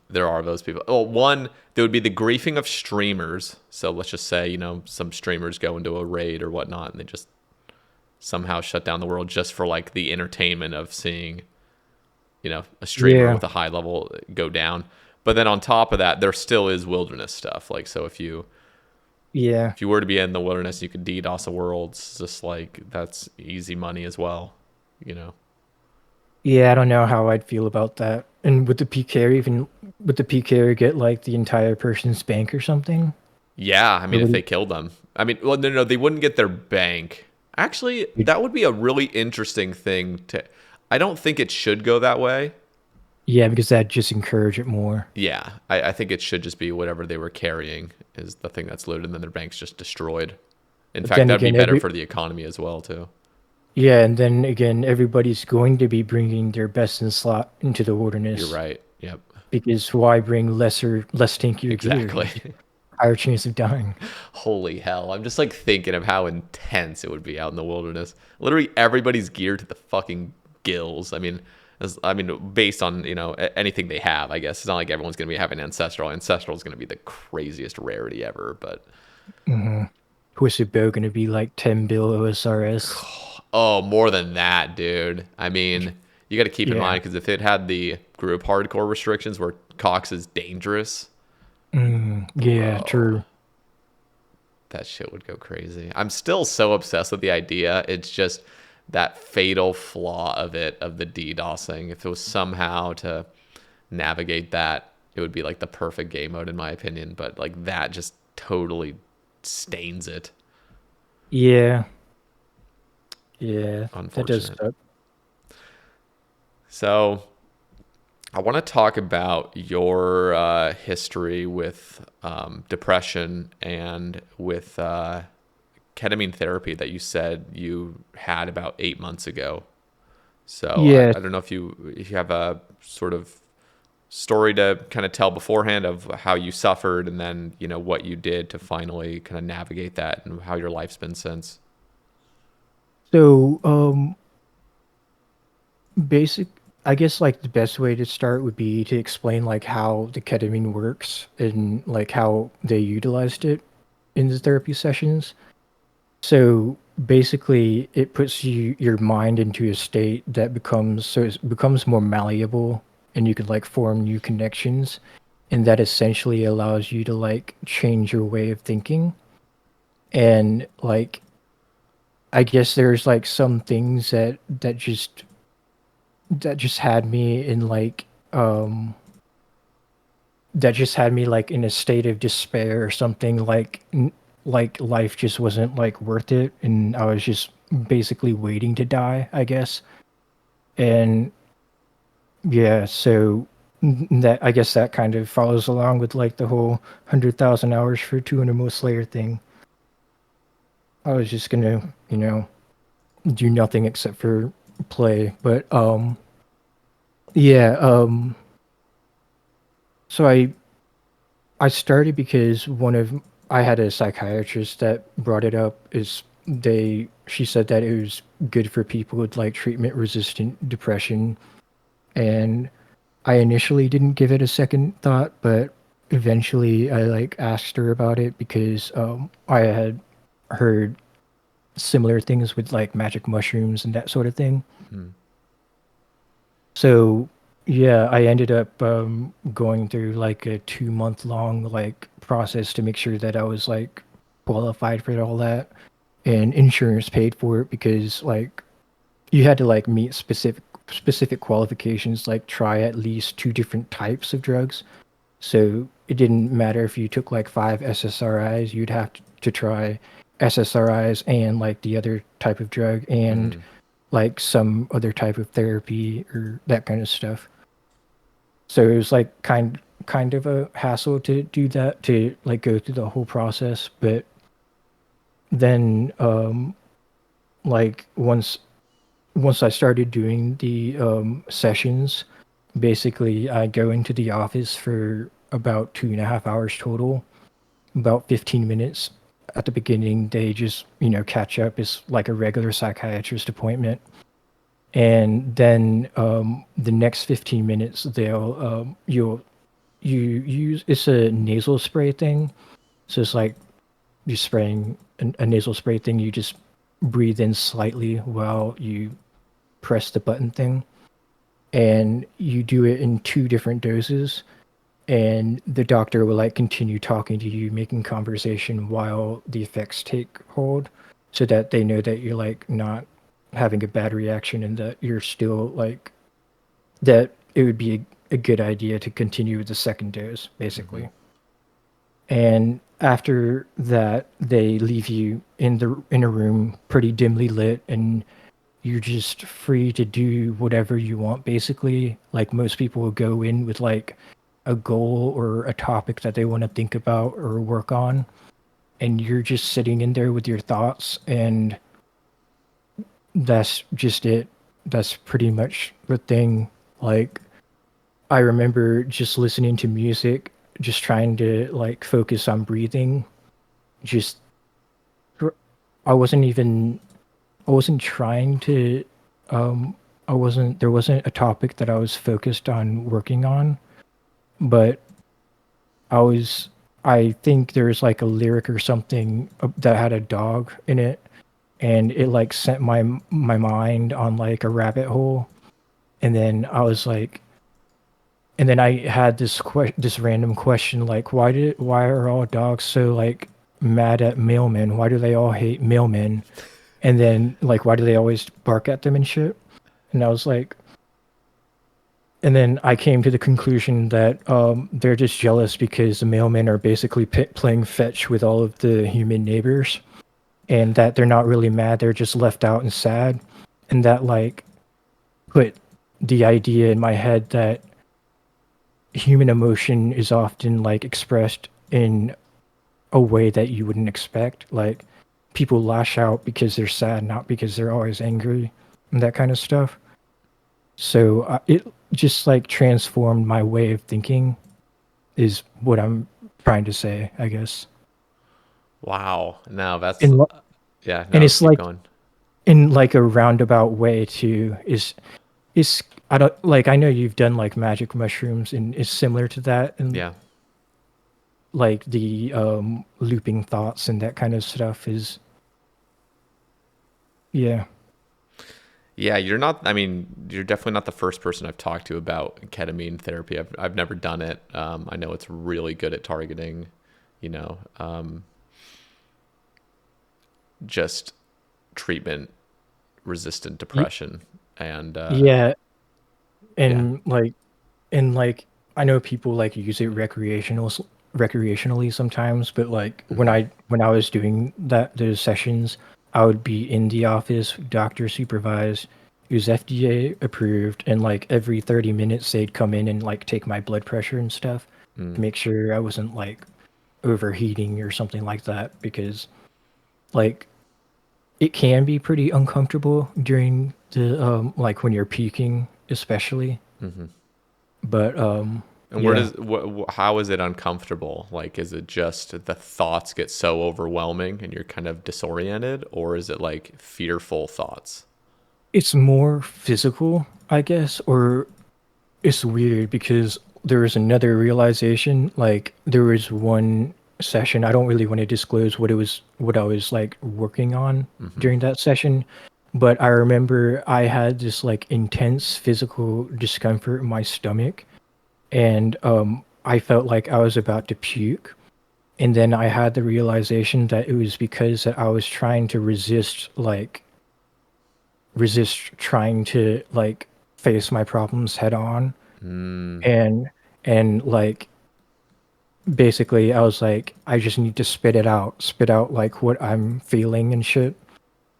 Speaker 1: There are those people. Well, one, there would be the griefing of streamers. So let's just say, some streamers go into a raid or whatnot and they just somehow shut down the world just for like the entertainment of seeing, a streamer
Speaker 2: Yeah,
Speaker 1: with a high level go down. But then on top of that, there still is wilderness stuff. Like, so
Speaker 2: yeah.
Speaker 1: if you were to be in the wilderness, you could DDoS a world. It's just like that's easy money as well, you know.
Speaker 2: Yeah, I don't know how I'd feel about that. And would the PKer get like the entire person's bank or something?
Speaker 1: Yeah, I
Speaker 2: Or
Speaker 1: mean, if
Speaker 2: would
Speaker 1: they killed them, I mean, well, no, they wouldn't get their bank. Actually, that would be a really interesting thing to. I don't think it should go that way.
Speaker 2: yeah, because that just encourage it more.
Speaker 1: Yeah, I think it should just be whatever they were carrying is the thing that's looted, and then their bank's just destroyed. In
Speaker 2: But
Speaker 1: fact,
Speaker 2: then
Speaker 1: that'd be
Speaker 2: again,
Speaker 1: better for the economy as well, too.
Speaker 2: everybody's going to be bringing their best in slot into the
Speaker 1: You're
Speaker 2: wilderness
Speaker 1: right. Yep.
Speaker 2: because why bring less tankier gear?
Speaker 1: Exactly.
Speaker 2: Higher chance of dying.
Speaker 1: Holy hell. I'm just like thinking of how intense it would be out in the wilderness. Literally everybody's geared to the fucking gills. Based on, anything they have, I guess. It's not like everyone's going to be having ancestral. Ancestral is going to be the craziest rarity ever, but
Speaker 2: Who's it going to be like 10 bill OSRS?
Speaker 1: oh, more than that, dude. I mean, you got to keep in
Speaker 2: Yeah.
Speaker 1: mind because if it had the group hardcore restrictions where Cox is dangerous,
Speaker 2: Yeah,
Speaker 1: bro,
Speaker 2: true.
Speaker 1: that shit would go crazy. I'm still so obsessed with the idea. It's just that fatal flaw of it, of the DDoSing. If it was somehow to navigate that, it would be like the perfect game mode in my opinion. But like that just totally stains it.
Speaker 2: Yeah. Yeah, that does
Speaker 1: Unfortunate.
Speaker 2: suck.
Speaker 1: So I want to talk about your history with depression and with ketamine therapy that you said you had about 8 months ago. So
Speaker 2: Yeah.
Speaker 1: I don't know if you have a sort of story to kind of tell beforehand of how you suffered and then what you did to finally kind of navigate that and how your life's been since.
Speaker 2: So, basic, I guess like the best way to start would be to explain like how the ketamine works and like how they utilized it in the therapy sessions. So basically, it puts your mind into a state that it becomes more malleable, and you can like form new connections, and that essentially allows you to like change your way of thinking. And like, I guess there's like some things that just had me in like that just had me like in a state of despair or something like like life just wasn't like worth it, and I was just basically waiting to die, I guess. And yeah, so that I guess that kind of follows along with like the whole 100,000 hours for 200 most Slayer thing. I was just gonna, do nothing except for play. But yeah, so I started because I had a psychiatrist that brought it up. Is they She said that it was good for people with like treatment resistant depression, and I initially didn't give it a second thought, but eventually I like asked her about it because I had heard similar things with like magic mushrooms and that sort of thing.
Speaker 1: Hmm.
Speaker 2: So yeah, I ended up going through like a 2 month long like process to make sure that I was like qualified for all that, and insurance paid for it because like you had to like meet specific qualifications, like try at least two different types of drugs. So it didn't matter if you took like five SSRIs, you'd have to try SSRIs and like the other type of drug and
Speaker 1: Hmm.
Speaker 2: like some other type of therapy or that kind of stuff. So it was like kind of a hassle to do that, to like go through the whole process. But then like once I started doing the sessions, basically I go into the office for about 2.5 hours total, about 15 minutes. At the beginning, they just, catch up. It's like a regular psychiatrist appointment. And then the next 15 minutes, you use, it's a nasal spray thing. So it's like you're spraying a nasal spray thing. You just breathe in slightly while you press the button thing. And you do it in two different doses, and the doctor will like continue talking to you, making conversation while the effects take hold, so that they know that you're like not having a bad reaction and that you're still like that it would be a good idea to continue with the second dose,
Speaker 1: Hmm.
Speaker 2: basically. And after that, they leave you in a room pretty dimly lit, and you're just free to do whatever you want, basically. Like most people will go in with like a goal or a topic that they want to think about or work on, and you're just sitting in there with your thoughts, and that's just it. That's pretty much the thing. Like I remember just listening to music, just trying to like focus on breathing. Just I wasn't even I wasn't trying to um I wasn't there wasn't a topic that I was focused on working on, but I was I think there's like a lyric or something that had a dog in it, and it like sent my mind on like a rabbit hole. And then I was like, and then I had this random question, like why are all dogs so like mad at mailmen? Why do they all hate mailmen? And then like why do they always bark at them and shit? And I was like, and then I came to the conclusion that they're just jealous because the mailmen are basically playing fetch with all of the human neighbors, and that they're not really mad, they're just left out and sad. And that like put the idea in my head that human emotion is often like expressed in a way that you wouldn't expect. Like people lash out because they're sad, not because they're always angry, and that kind of stuff. So it just like transformed my way of thinking, is what I'm trying to say, I guess.
Speaker 1: Wow. No, that's
Speaker 2: And
Speaker 1: yeah.
Speaker 2: and
Speaker 1: No,
Speaker 2: it's
Speaker 1: keep
Speaker 2: like
Speaker 1: going.
Speaker 2: in like a roundabout way too. Is I don't like I know you've done like magic mushrooms, and it's similar to that, and
Speaker 1: Yeah.
Speaker 2: like the looping thoughts and that kind of stuff is, yeah.
Speaker 1: Yeah, you're not. I mean, you're definitely not the first person I've talked to about ketamine therapy. I've never done it. I know it's really good at targeting, you know, just treatment resistant
Speaker 2: Y-
Speaker 1: depression, and
Speaker 2: yeah,
Speaker 1: yeah.
Speaker 2: and like I know people like use it recreational, recreationally sometimes, but like
Speaker 1: Hmm.
Speaker 2: when I was doing those sessions, I would be in the office, doctor supervised. It was FDA approved, and like every 30 minutes they'd come in and like take my blood pressure and stuff to
Speaker 1: Mm.
Speaker 2: make sure I wasn't like overheating or something like that, because like it can be pretty uncomfortable during the like when you're peaking especially.
Speaker 1: Hmm.
Speaker 2: But
Speaker 1: And where
Speaker 2: yeah.
Speaker 1: does how is it uncomfortable? Like, is it just the thoughts get so overwhelming and you're kind of disoriented, or is it like fearful thoughts?
Speaker 2: It's more physical, I guess, or it's weird because there was another realization. Like there was one session, I don't really want to disclose what I was like working on
Speaker 1: Hmm.
Speaker 2: during that session, but I remember I had this like intense physical discomfort in my stomach, and I felt like I was about to puke. And then I had the realization that it was because that I was trying to resist trying to like face my problems head on.
Speaker 1: Mm.
Speaker 2: And like basically I was like, I just need to spit out like what I'm feeling and shit,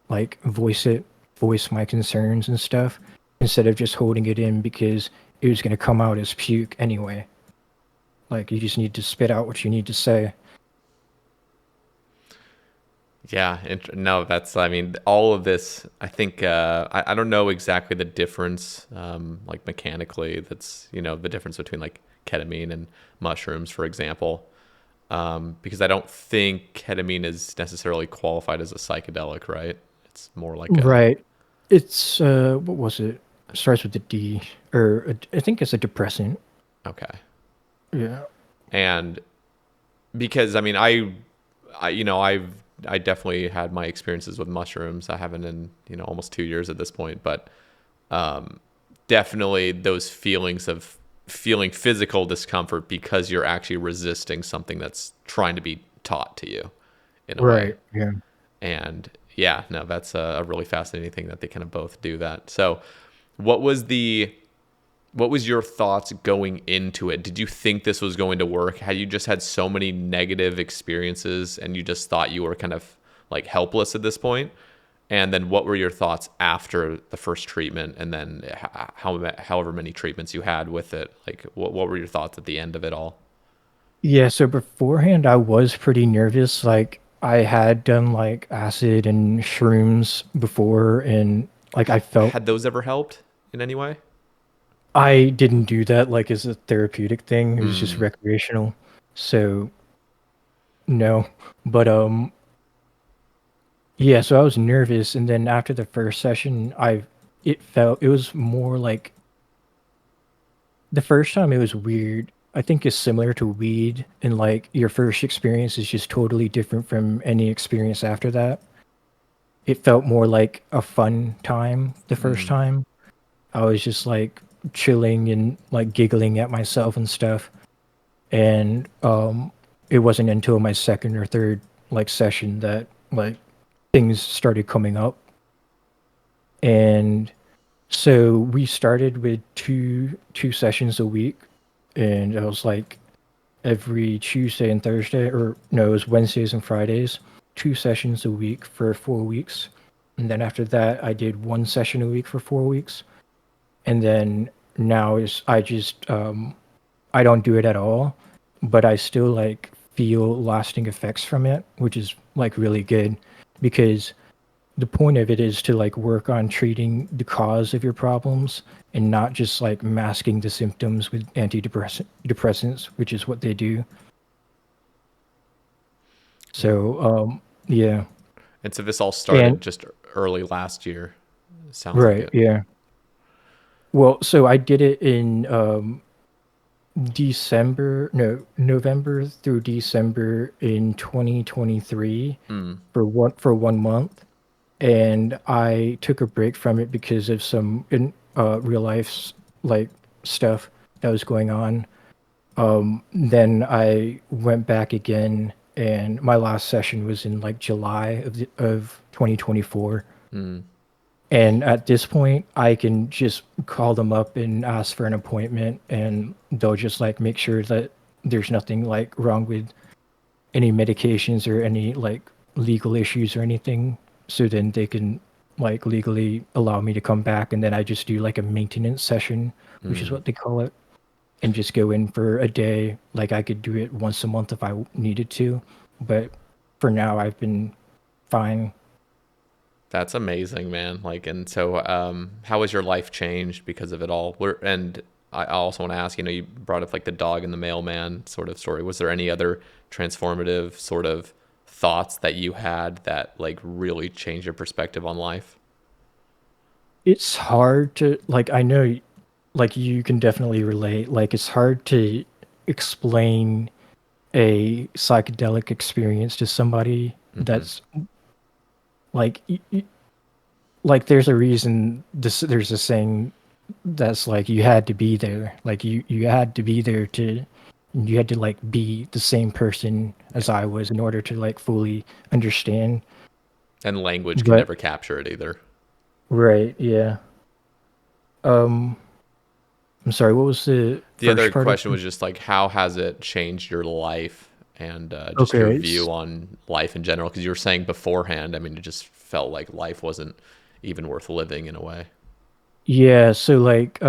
Speaker 2: like voice my concerns and stuff, instead of just holding it in because it was going to come out as puke anyway. Like you just need to spit out what you need to say.
Speaker 1: Yeah, no, that's, I mean, all of this, I think, I don't know exactly the difference, like mechanically, that's, the difference between like ketamine and mushrooms, for example, because I don't think ketamine is necessarily qualified as a psychedelic, right? It's more like a,
Speaker 2: Right. It's what was it? Starts with a D, or I think it's a depressant.
Speaker 1: okay.
Speaker 2: Yeah.
Speaker 1: And because, I mean, I definitely had my experiences with mushrooms. I haven't in, almost 2 years at this point, but definitely those feelings of feeling physical discomfort because you're actually resisting something that's trying to be taught to you in a way.
Speaker 2: Right. Yeah.
Speaker 1: And yeah, no, that's a really fascinating thing that they kind of both do that. So, what was the what was your thoughts going into it? Did you think this was going to work? Had you just had so many negative experiences and you just thought you were kind of like helpless at this point? And then what were your thoughts after the first treatment, and then however many treatments you had with it? Like what were your thoughts at the end of it all?
Speaker 2: Yeah, so beforehand I was pretty nervous. Like I had done like acid and shrooms before, and like I felt
Speaker 1: Had those ever helped in any way?
Speaker 2: I didn't do that like as a therapeutic thing. It was just
Speaker 1: Mm.
Speaker 2: recreational. So no. But yeah, so I was nervous, and then after the first session it was more like the first time it was weird. I think it's similar to weed, and like your first experience is just totally different from any experience after that. It felt more like a fun time the first
Speaker 1: Mm.
Speaker 2: time. I was just like chilling and like giggling at myself and stuff. And it wasn't until my second or third like session that like things started coming up. And so we started with two sessions a week, and it was like every Tuesday and Thursday, or no, it was Wednesdays and Fridays, 2 sessions a week for 4 weeks. And then after that, I did one session a week for 4 weeks. And then now is I just I don't do it at all, but I still like feel lasting effects from it, which is like really good, because the point of it is to like work on treating the cause of your problems and not just like masking the symptoms with depressants, which is what they do.
Speaker 1: Yeah.
Speaker 2: So, yeah.
Speaker 1: And so this all
Speaker 2: And
Speaker 1: started just early last year. Sounds like
Speaker 2: right,
Speaker 1: it.
Speaker 2: yeah. Well, so I did it in November through December in 2023
Speaker 1: Mm.
Speaker 2: for 1 month, and I took a break from it because of some real life like stuff that was going on. Then I went back again, and my last session was in like July of 2024.
Speaker 1: Mm.
Speaker 2: And at this point, I can just call them up and ask for an appointment, and they'll just like make sure that there's nothing like wrong with any medications or any like legal issues or anything. So then they can like legally allow me to come back, and then I just do like a maintenance session, which is
Speaker 1: Mm.
Speaker 2: what they call it, and just go in for a day. Like I could do it once a month if I needed to, but for now I've been fine.
Speaker 1: That's amazing, man. Like, and so, how has your life changed because of it all? And I also want to ask, you brought up like the dog and the mailman sort of story. Was there any other transformative sort of thoughts that you had that like really changed your perspective on life?
Speaker 2: It's hard to like I know like you can definitely relate. Like it's hard to explain a psychedelic experience to somebody
Speaker 1: Mm-hmm.
Speaker 2: that's like like there's a reason there's a saying that's like you had to be there. Like you had to be there to you had to like be the same person
Speaker 1: Yeah.
Speaker 2: as I was in order to like fully understand.
Speaker 1: And language can
Speaker 2: But
Speaker 1: never capture it either.
Speaker 2: right, yeah. Um I'm sorry, what was the
Speaker 1: The other
Speaker 2: first part of
Speaker 1: question was just like, how has it changed your life and just your
Speaker 2: okay.
Speaker 1: view on life in general? Because you were saying beforehand, I mean, it just felt like life wasn't even worth living in a way.
Speaker 2: Yeah, so like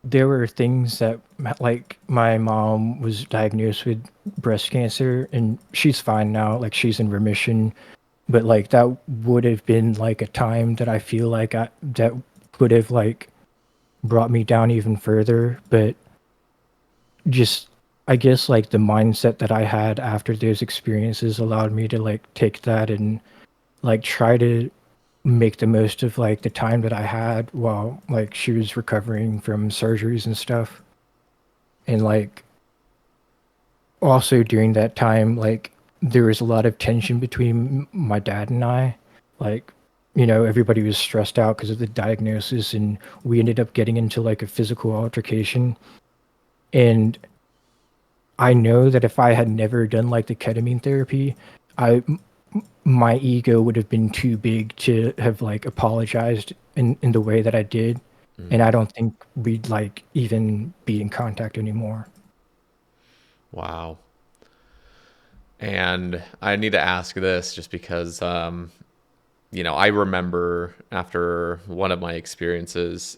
Speaker 2: there were things that like my mom was diagnosed with breast cancer and she's fine now, like she's in remission, but like that would have been like a time that I feel like I that could have like brought me down even further, but just I guess like the mindset that I had after those experiences allowed me to like take that and like try to make the most of like the time that I had while like she was recovering from surgeries and stuff. And like also during that time, like there was a lot of tension between my dad and I. Like, everybody was stressed out because of the diagnosis, and we ended up getting into like a physical altercation. And I know that if I had never done like the ketamine therapy, I my ego would have been too big to have like apologized in the way that I did, and
Speaker 1: Mm.
Speaker 2: I don't think we'd like even be in contact anymore.
Speaker 1: Wow. And I need to ask this just because, I remember after one of my experiences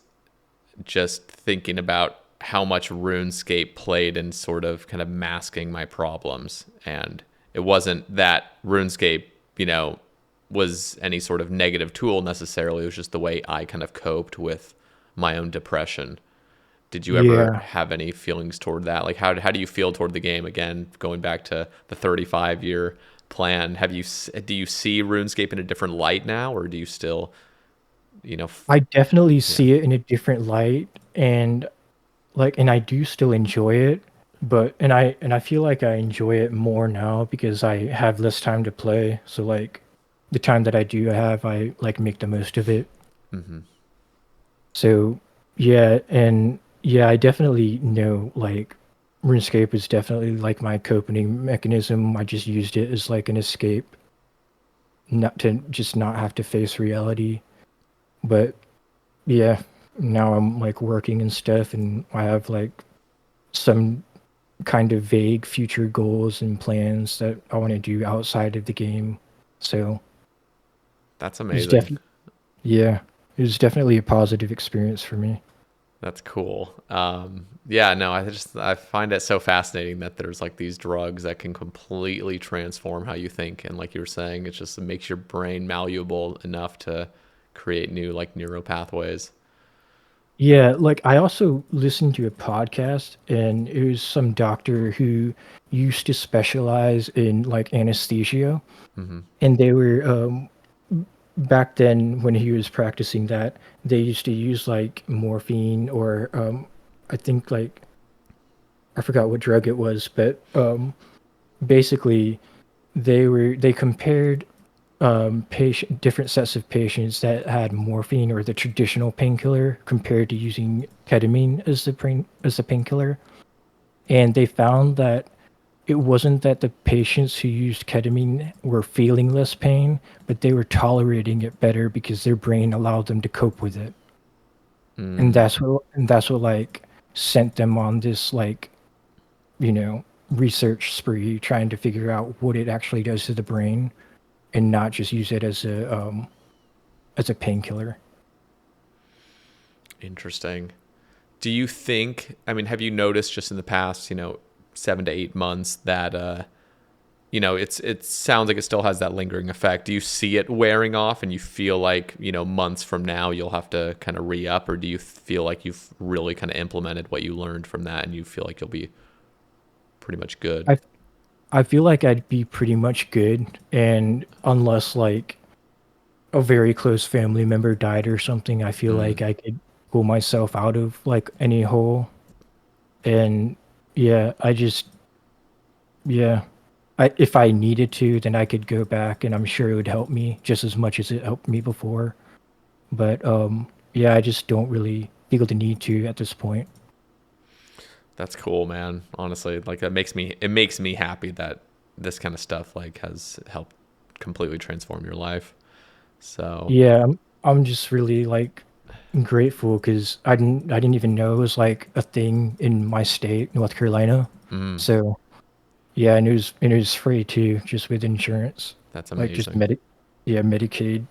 Speaker 1: just thinking about how much RuneScape played in sort of kind of masking my problems. And it wasn't that RuneScape, was any sort of negative tool necessarily. It was just the way I kind of coped with my own depression. Did you ever
Speaker 2: Yeah,
Speaker 1: have any feelings toward that? Like, how do you feel toward the game? Again, going back to the 35-year plan, do you see RuneScape in a different light now, or do you still, you know, f-
Speaker 2: I definitely
Speaker 1: yeah.
Speaker 2: see it in a different light, and and I do still enjoy it, but and I feel like I enjoy it more now because I have less time to play. So like the time that I do have, I like make the most of it.
Speaker 1: Hmm.
Speaker 2: So yeah, and yeah, I definitely know like RuneScape is definitely like my coping mechanism. I just used it as like an escape, not to just not have to face reality. But yeah, now I'm like working and stuff, and I have like some kind of vague future goals and plans that I want to do outside of the game. So
Speaker 1: That's
Speaker 2: it's
Speaker 1: amazing.
Speaker 2: definitely yeah, it was definitely a positive experience for me.
Speaker 1: That's cool. Yeah, no, I find it so fascinating that there's like these drugs that can completely transform how you think, and like you were saying, it makes your brain malleable enough to create new like neural pathways.
Speaker 2: Yeah, like I also listened to a podcast and it was some doctor who used to specialize in like anesthesia,
Speaker 1: Hmm.
Speaker 2: and they were back then when he was practicing that, they used to use like morphine or I think like I forgot what drug it was, but basically they compared patient different sets of patients that had morphine or the traditional painkiller compared to using ketamine as the painkiller, and they found that it wasn't that the patients who used ketamine were feeling less pain, but they were tolerating it better because their brain allowed them to cope with it. And
Speaker 1: Mm.
Speaker 2: that's what like sent them on this like research spree trying to figure out what it actually does to the brain and not just use it as a painkiller.
Speaker 1: Interesting. Do you think, I mean, have you noticed just in the past, 7 to 8 months that, it sounds like it still has that lingering effect. Do you see it wearing off and you feel like, months from now you'll have to kind of re-up, or do you feel like you've really kind of implemented what you learned from that and you feel like you'll be pretty much good?
Speaker 2: I I feel like I'd be pretty much good, and unless like a very close family member died or something, I feel
Speaker 1: Mm.
Speaker 2: like I could pull myself out of like any hole. And yeah, yeah, if I needed to, then I could go back, and I'm sure it would help me just as much as it helped me before. But yeah, I just don't really feel the need to at this point.
Speaker 1: That's cool, man. Honestly, like it makes me happy that this kind of stuff like has helped completely transform your life. So,
Speaker 2: Yeah, I'm just really like grateful because I didn't even know it was like a thing in my state, North Carolina.
Speaker 1: mm,
Speaker 2: So yeah, and it was free too, just with insurance.
Speaker 1: that's
Speaker 2: Like just
Speaker 1: amazing.
Speaker 2: yeah, Medicaid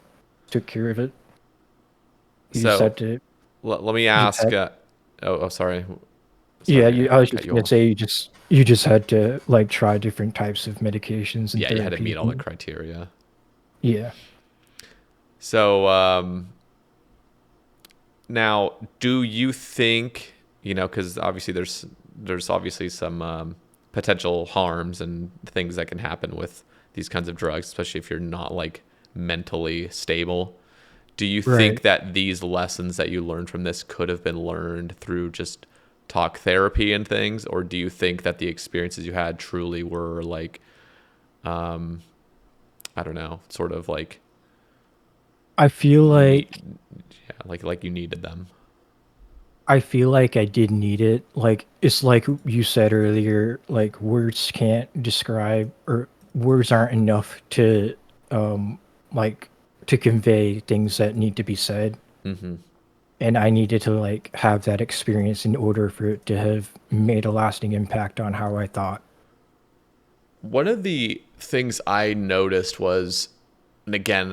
Speaker 2: took care of it. You just
Speaker 1: So,
Speaker 2: had to
Speaker 1: let me
Speaker 2: you just
Speaker 1: ask.
Speaker 2: had
Speaker 1: Sorry,
Speaker 2: yeah,
Speaker 1: sorry,
Speaker 2: I was
Speaker 1: cut
Speaker 2: just
Speaker 1: you
Speaker 2: gonna
Speaker 1: off.
Speaker 2: say you just had to like try different types of medications and
Speaker 1: Yeah, you had to meet
Speaker 2: therapies.
Speaker 1: all the criteria.
Speaker 2: Yeah.
Speaker 1: So, now, do you think, because obviously there's obviously some potential harms and things that can happen with these kinds of drugs, especially if you're not like mentally stable. Do you
Speaker 2: Right.
Speaker 1: think that these lessons that you learned from this could have been learned through just talk therapy and things, or do you think that the experiences you had truly were like, um, I don't know, sort of like
Speaker 2: I feel
Speaker 1: you need,
Speaker 2: like
Speaker 1: yeah, like you needed them.
Speaker 2: I feel like I did need it. Like it's like you said earlier, like words can't describe or words aren't enough to like to convey things that need to be said.
Speaker 1: Hmm.
Speaker 2: And I needed to like have that experience in order for it to have made a lasting impact on how I thought.
Speaker 1: One of the things I noticed was, and again,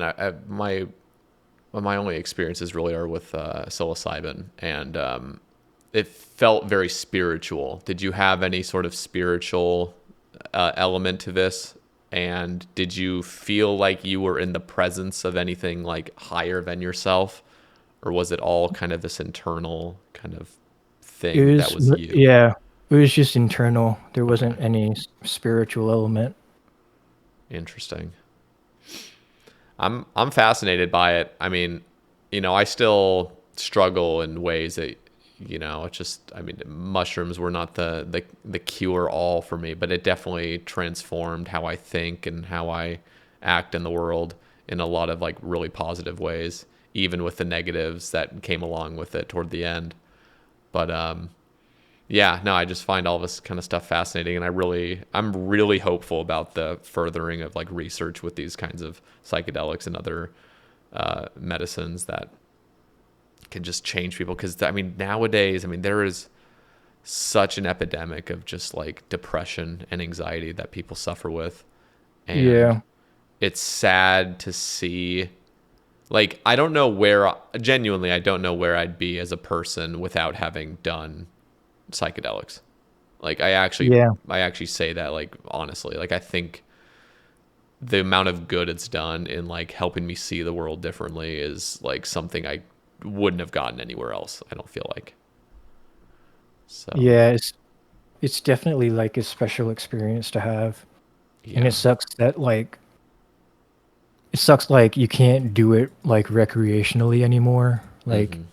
Speaker 1: my only experiences really are with psilocybin, and it felt very spiritual. Did you have any sort of spiritual element to this? And did you feel like you were in the presence of anything like higher than yourself, or was it all kind of this internal kind of
Speaker 2: It
Speaker 1: thing that
Speaker 2: was
Speaker 1: was you?
Speaker 2: yeah, it was just internal. There
Speaker 1: Okay,
Speaker 2: wasn't any spiritual element.
Speaker 1: interesting. I'm fascinated by it. I mean, I still struggle in ways that, it's just, I mean, mushrooms were not the cure all for me, but it definitely transformed how I think and how I act in the world in a lot of like really positive ways, even with the negatives that came along with it toward the end. But yeah, no, I just find all this kind of stuff fascinating, and I'm really hopeful about the furthering of like research with these kinds of psychedelics and other medicines that can just change people. Because I mean, nowadays, I mean, there is such an epidemic of just like depression and anxiety that people suffer with, and
Speaker 2: Yeah.
Speaker 1: it's sad to see. Like, I don't know where, genuinely, I don't know where I'd be as a person without having done psychedelics. Like
Speaker 2: Yeah.
Speaker 1: I actually say that like honestly. Like I think the amount of good it's done in like helping me see the world differently is like something I wouldn't have gotten anywhere else, I don't feel like. So,
Speaker 2: Yeah, it's definitely like a special experience to have. And
Speaker 1: yeah.
Speaker 2: it sucks like you can't do it like recreationally anymore. Like
Speaker 1: Mhm.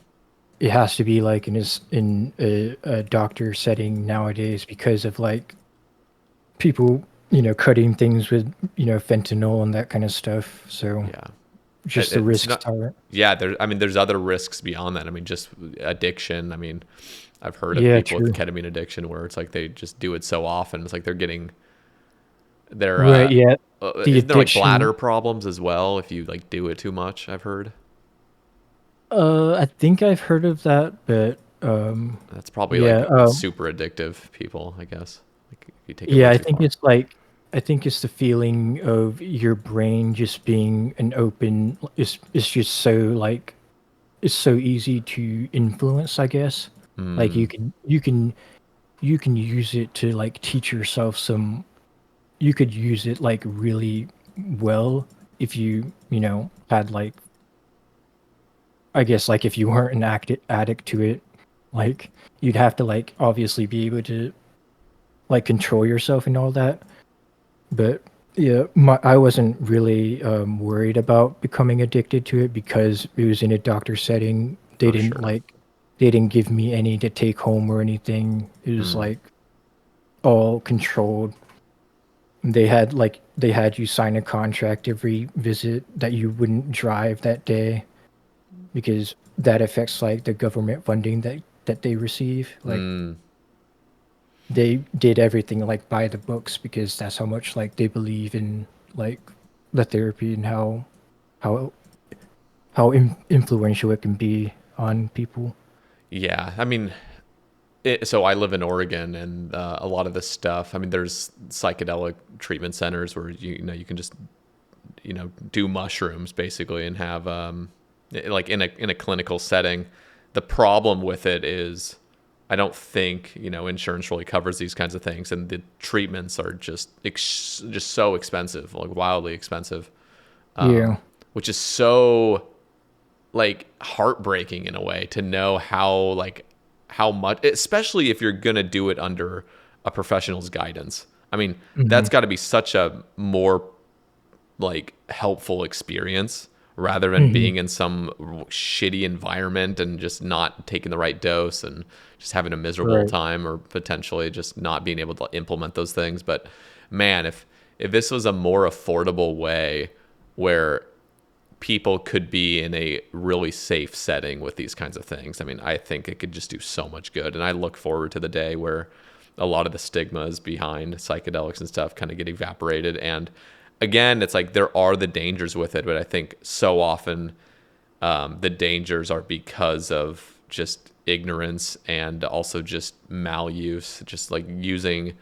Speaker 2: it has to be like in a doctor setting nowadays because of like people, cutting things with, fentanyl and that kind of stuff. So
Speaker 1: Yeah.
Speaker 2: just the
Speaker 1: It's
Speaker 2: risks
Speaker 1: not,
Speaker 2: are
Speaker 1: yeah, I mean there's other risks beyond that. I mean just addiction. I mean, I've heard of
Speaker 2: yeah,
Speaker 1: people with
Speaker 2: true.
Speaker 1: ketamine addiction where it's like they just do it so often. It's like they're getting their
Speaker 2: Right, yeah. The
Speaker 1: isn't there like
Speaker 2: addiction
Speaker 1: bladder problems as well if you like do it too much, I've heard.
Speaker 2: I think I've heard of that, but
Speaker 1: That's probably
Speaker 2: yeah,
Speaker 1: like super addictive people, I guess. Like if you take it
Speaker 2: Yeah,
Speaker 1: way
Speaker 2: I
Speaker 1: too
Speaker 2: think
Speaker 1: far.
Speaker 2: it's like I think it's the feeling of your brain just being an open. It's just so like it's so easy to influence, I guess. Like
Speaker 1: Mm,
Speaker 2: you can use it to like teach yourself some. You could use it like really well if you had like I guess like if you weren't an addict to it, like you'd have to like obviously be able to like control yourself and all that. But yeah, I wasn't really worried about becoming addicted to it because it was in a doctor setting.
Speaker 1: for sure.
Speaker 2: They didn't give me any to take home or anything. It was
Speaker 1: Mm,
Speaker 2: like all controlled. They had you sign a contract every visit that you wouldn't drive that day because that affects like the government funding that they receive. Like
Speaker 1: mm.
Speaker 2: they did everything like by the books because that's how much like they believe in like the therapy and how influential it can be on people.
Speaker 1: Yeah, I mean, so I live in Oregon, and a lot of this stuff. I mean, there's psychedelic treatment centers where you can just do mushrooms basically and have like in a clinical setting. The problem with it is I don't think insurance really covers these kinds of things, and the treatments are just so expensive, like wildly expensive,
Speaker 2: Yeah.
Speaker 1: which is so like heartbreaking in a way to know how much, especially if you're gonna do it under a professional's guidance. I mean,
Speaker 2: Hmm.
Speaker 1: that's got to be such a more like helpful experience rather than
Speaker 2: Hmm.
Speaker 1: being in some shitty environment and just not taking the right dose and just having a miserable
Speaker 2: Right.
Speaker 1: time or potentially just not being able to implement those things. But man, if this was a more affordable way where people could be in a really safe setting with these kinds of things, I mean, I think it could just do so much good. And I look forward to the day where a lot of the stigmas behind psychedelics and stuff kind of get evaporated. And again, it's like there are the dangers with it, but I think so often the dangers are because of just ignorance and also just maluse, just like using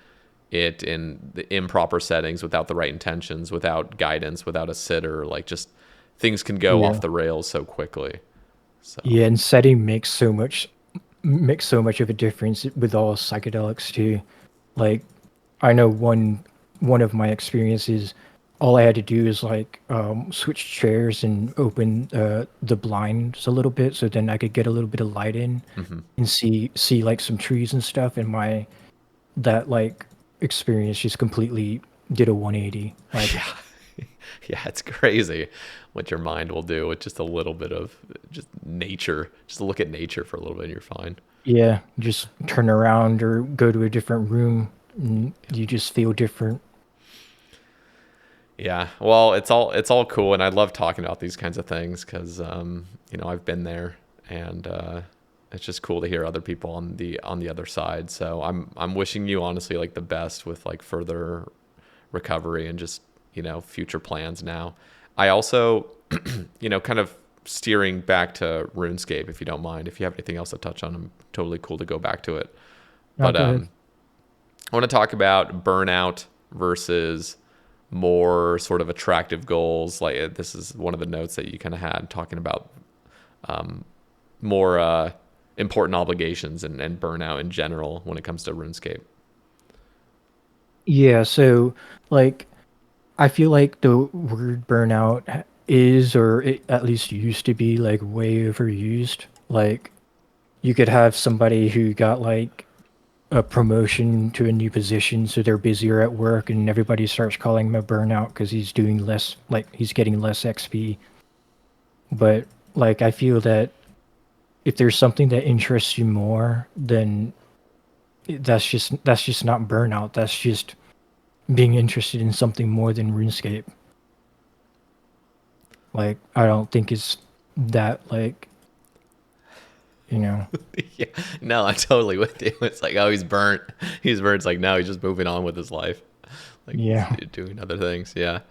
Speaker 1: it in the improper settings without the right intentions, without guidance, without a sitter. Like just things can go off
Speaker 2: Yeah.
Speaker 1: the rails so quickly. So,
Speaker 2: Yeah, and setting makes so much of a difference with all psychedelics too. Like I know one of my experiences, all I had to do is like switch chairs and open the blinds a little bit so then I could get a little bit of light in
Speaker 1: mhm.
Speaker 2: and see like some trees and stuff and my that like experience just completely did a 180. Like
Speaker 1: Yeah. Yeah, it's crazy what your mind will do with just a little bit of just nature. Just look at nature for a little bit and you're fine.
Speaker 2: yeah, just turn around or go to a different room and you just feel different.
Speaker 1: Yeah, well, it's all cool, and I love talking about these kinds of things because I've been there, and it's just cool to hear other people on the other side. So I'm wishing you honestly like the best with like further recovery and just future plans now. I also kind of steering back to RuneScape if you don't mind. If you have anything else to touch on, I'm totally cool to go back to it.
Speaker 2: Now
Speaker 1: But
Speaker 2: go ahead.
Speaker 1: I want to talk about burnout versus more sort of attractive goals. Like this is one of the notes that you kind of had talking about more important obligations and burnout in general when it comes to RuneScape.
Speaker 2: Yeah, so like I feel like the word burnout is, or it at least used to be, like way overused. Like you could have somebody who got like a promotion to a new position, so they're busier at work, and everybody starts calling him a burnout because he's doing less, like he's getting less XP. But like I feel that if there's something that interests you more, then that's just not burnout. That's just being interested in something more than RuneScape. Like I don't think it's that like you know
Speaker 1: Yeah, no, I'm totally with you. It's like, oh, he's burnt. He's burnt. It's like, no, he's just moving on with his life. Like he's
Speaker 2: yeah
Speaker 1: doing other things. Yeah.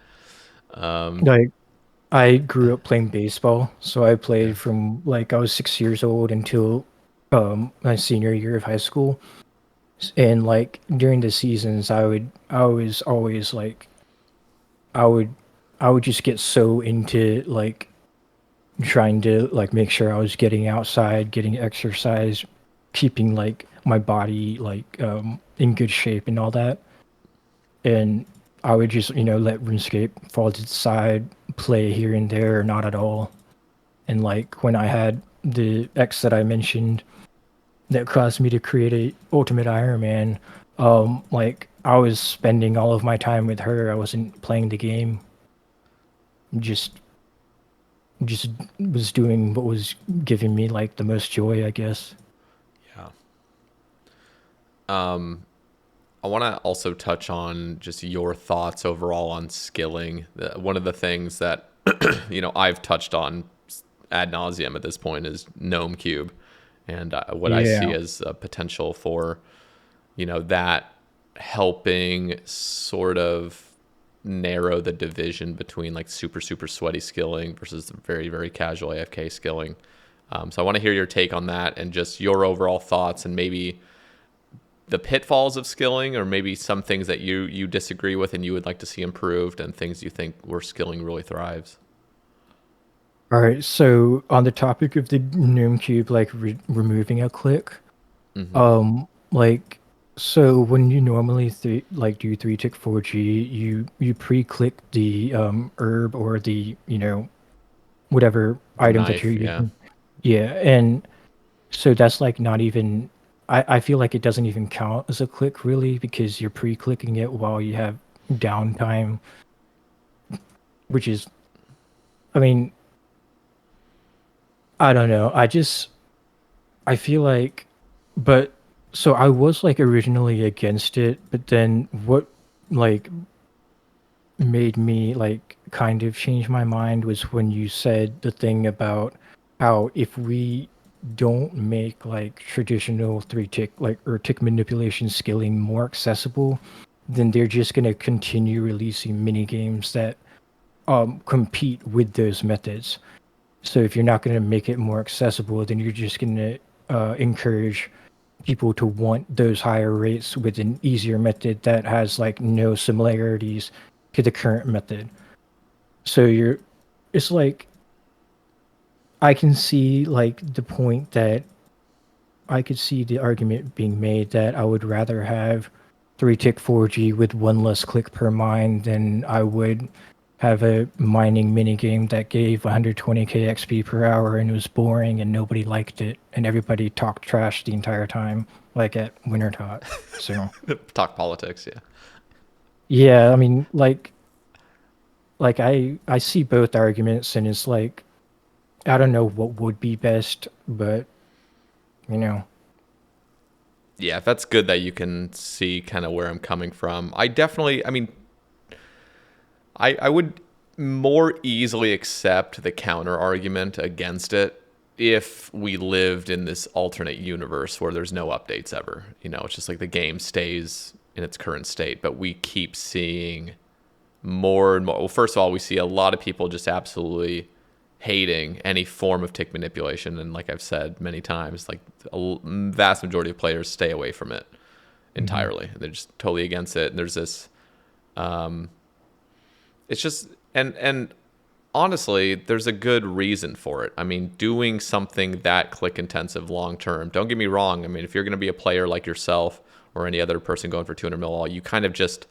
Speaker 2: like I grew up playing baseball, so I
Speaker 1: Yeah.
Speaker 2: played from like I was 6 years old until my senior year of high school, And like during the seasons, I was always like, I would, I would just get so into like trying to like make sure I was getting outside, getting exercise, keeping like my body like in good shape and all that. And I would just, let RuneScape fall to the side, play here and there, or not at all. And like when I had the X that I mentioned that caused me to create a Ultimate Iron Man, like I was spending all of my time with her. I wasn't playing the game. Just just was doing what was giving me like the most joy, I guess.
Speaker 1: Yeah. I want to also touch on just your thoughts overall on skilling. One of the things that I've touched on ad nauseum at this point is Gnome Cube, and what I see
Speaker 2: Yeah.
Speaker 1: as a potential for that helping sort of narrow the division between like super super sweaty skilling versus very very casual AFK skilling. So I want to hear your take on that and just your overall thoughts and maybe the pitfalls of skilling, or maybe some things that you disagree with and you would like to see improved, and things you think where skilling really thrives.
Speaker 2: All right. So on the topic of the Gnome Cube, like removing a click,
Speaker 1: Hmm.
Speaker 2: like so when you normally do 3-tick 4G, you pre-click the herb or the whatever
Speaker 1: The
Speaker 2: item that you're
Speaker 1: knife, yeah.
Speaker 2: using. Yeah, and so that's like not even. I feel like it doesn't even count as a click really because you're pre-clicking it while you have downtime, which is, I mean, I don't know. I feel like, but so I was like originally against it, but then what like made me like kind of change my mind was when you said the thing about how if we don't make like traditional 3-tick like or tick manipulation skilling more accessible, then they're just going to continue releasing mini games that compete with those methods. So if you're not going to make it more accessible, then you're just going to encourage people to want those higher rates with an easier method that has like no similarities to the current method. So it's like I can see like the point that I could see the argument being made that I would rather have 3-tick 4G with one less click per mine than I would have a mining minigame that gave 120k XP per hour and it was boring and nobody liked it and everybody talked trash the entire time, like at Wintertot. So
Speaker 1: Talk politics, yeah.
Speaker 2: yeah, I mean, like I see both arguments and it's like I don't know what would be best, but you know,
Speaker 1: Yeah, that's good that you can see kind of where I'm coming from. I definitely, I mean, I would more easily accept the counter argument against it if we lived in this alternate universe where there's no updates ever. It's just like the game stays in its current state, but we keep seeing more and more. Well, first of all, we see a lot of people just absolutely hating any form of tick manipulation, and like I've said many times, like a vast majority of players stay away from it
Speaker 2: mhm.
Speaker 1: entirely. They're just totally against it, and there's this. It's just and honestly, there's a good reason for it. I mean, doing something that click intensive long term. Don't get me wrong. I mean, if you're going to be a player like yourself or any other person going for 200 mil all, you kind of just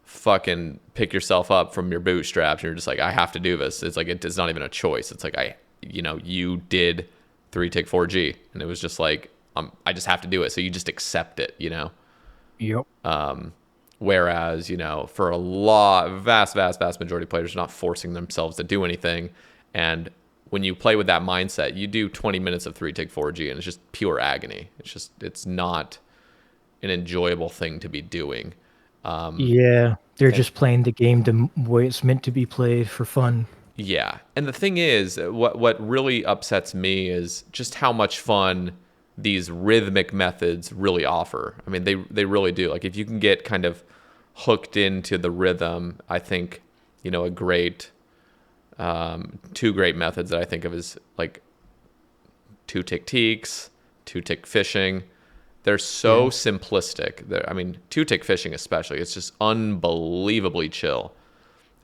Speaker 1: fucking pick yourself up from your bootstraps. And you're just like, I have to do this. It's like it's not even a choice. It's like you did 3-tick 4G, and it was just like I just have to do it. So you just accept it.
Speaker 2: Yep.
Speaker 1: Whereas, for a lot, vast majority of players are not forcing themselves to do anything. And when you play with that mindset, you do 20 minutes of 3-tick 4G and it's just pure agony. It's not an enjoyable thing to be doing.
Speaker 2: Yeah, they're
Speaker 1: And
Speaker 2: just playing the game the way it's meant to be played for fun.
Speaker 1: yeah. And the thing is, what really upsets me is just how much fun these rhythmic methods really offer. I mean, they really do. Like if you can get kind of hooked into the rhythm, I think, a great two great methods that I think of is like 2-tick teaks, 2-tick fishing, They're so
Speaker 2: Yeah.
Speaker 1: simplistic. I mean, two-tick fishing especially, it's just unbelievably chill.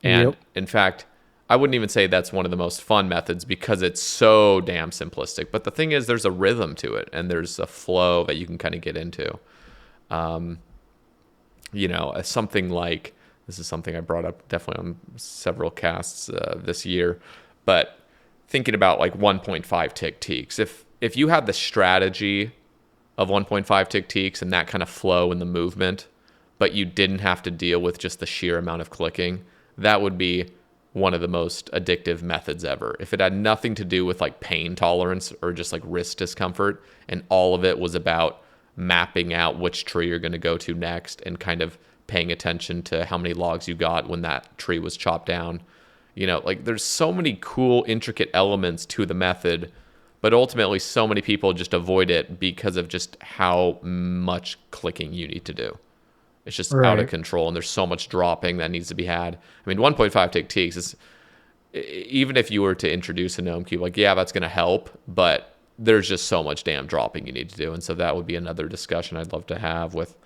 Speaker 1: And
Speaker 2: Yep.
Speaker 1: in fact, I wouldn't even say that's one of the most fun methods because it's so damn simplistic. But the thing is, there's a rhythm to it and there's a flow that you can kind of get into. Something like this is something I brought up definitely on several casts this year, but thinking about like 1.5 tick teaks. If you had the strategy of 1.5 tick teaks and that kind of flow in the movement, but you didn't have to deal with just the sheer amount of clicking, that would be one of the most addictive methods ever. If it had nothing to do with like pain tolerance or just like wrist discomfort, and all of it was about mapping out which tree you're going to go to next and kind of paying attention to how many logs you got when that tree was chopped down. Like there's so many cool, intricate elements to the method, but ultimately so many people just avoid it because of just how much clicking you need to do. It's just out of
Speaker 2: Right.
Speaker 1: control, and there's so much dropping that needs to be had. I mean, 1.5 tick teaks is, even if you were to introduce a gnome cube, like, yeah, that's going to help, but there's just so much damn dropping you need to do. And so that would be another discussion I'd love to have with,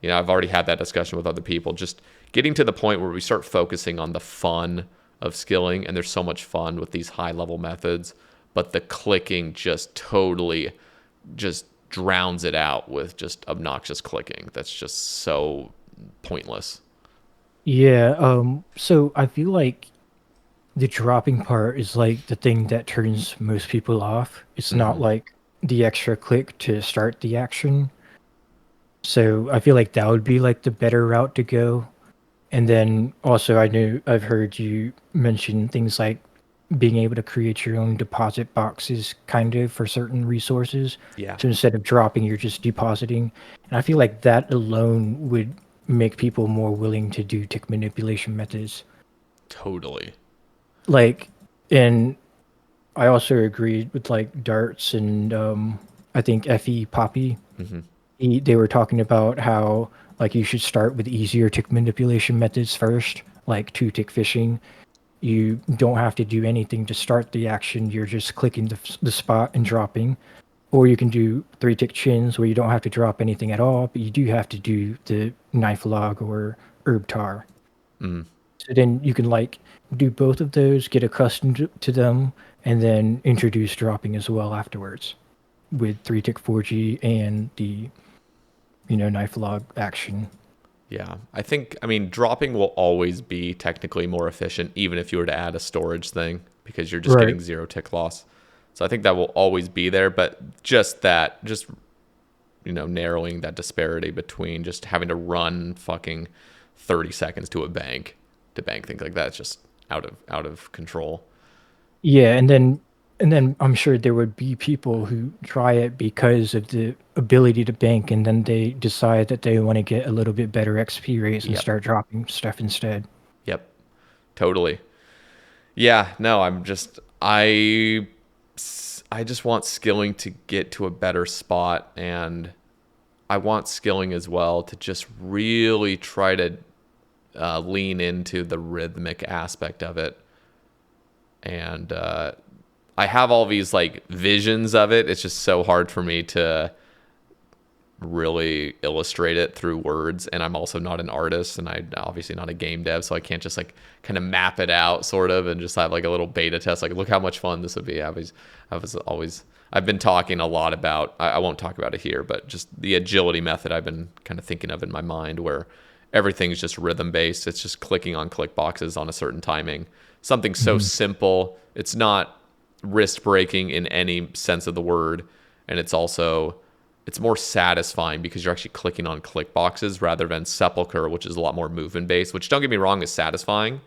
Speaker 1: I've already had that discussion with other people, just getting to the point where we start focusing on the fun of skilling. And there's so much fun with these high level methods, but the clicking just totally just drowns it out with just obnoxious clicking. That's just so pointless.
Speaker 2: Yeah. So I feel like the dropping part is like the thing that turns most people off. It's not
Speaker 1: Hmm.
Speaker 2: like the extra click to start the action. So I feel like that would be like the better route to go. And then also I know I've heard you mention things like being able to create your own deposit boxes kind of for certain resources.
Speaker 1: Yeah,
Speaker 2: So instead of dropping, you're just depositing. And I feel like that alone would make people more willing to do tick manipulation methods.
Speaker 1: totally.
Speaker 2: Like, and I also agreed with like darts and I think Fe Poppy.
Speaker 1: Hmm.
Speaker 2: They were talking about how like you should start with easier tick manipulation methods first, like two tick fishing. You don't have to do anything to start the action. You're just clicking the spot and dropping. Or you can do three tick chins where you don't have to drop anything at all, but you do have to do the knife log or herb tar.
Speaker 1: Mm.
Speaker 2: So then you can like do both of those, get accustomed to them, and then introduce dropping as well afterwards with three tick 4G and the knife log action.
Speaker 1: Yeah, I mean, dropping will always be technically more efficient, even if you were to add a storage thing, because you're just
Speaker 2: Right.
Speaker 1: getting zero tick loss. So I think that will always be there, but just narrowing that disparity between just having to run fucking 30 seconds to a bank to bank things like that, it's just out of control.
Speaker 2: Yeah, and then I'm sure there would be people who try it because of the ability to bank, and then they decide that they want to get a little bit better XP rates and
Speaker 1: Yep.
Speaker 2: start dropping stuff instead.
Speaker 1: Yep. Totally. Yeah, no, I just want skilling to get to a better spot, and I want skilling as well to just really try to lean into the rhythmic aspect of it. And I have all these like visions of it. It's just so hard for me to really illustrate it through words. And I'm also not an artist, and I'm obviously not a game dev, so I can't just like kind of map it out sort of and just have like a little beta test. Like, look how much fun this would be. I've been talking a lot about, I won't talk about it here, but just the agility method I've been kind of thinking of in my mind, where everything's just rhythm based. It's just clicking on click boxes on a certain timing. Something so
Speaker 2: Mhm.
Speaker 1: simple. It's not wrist breaking in any sense of the word. And it's more satisfying because you're actually clicking on click boxes rather than sepulcher, which is a lot more movement based, which don't get me wrong is satisfying,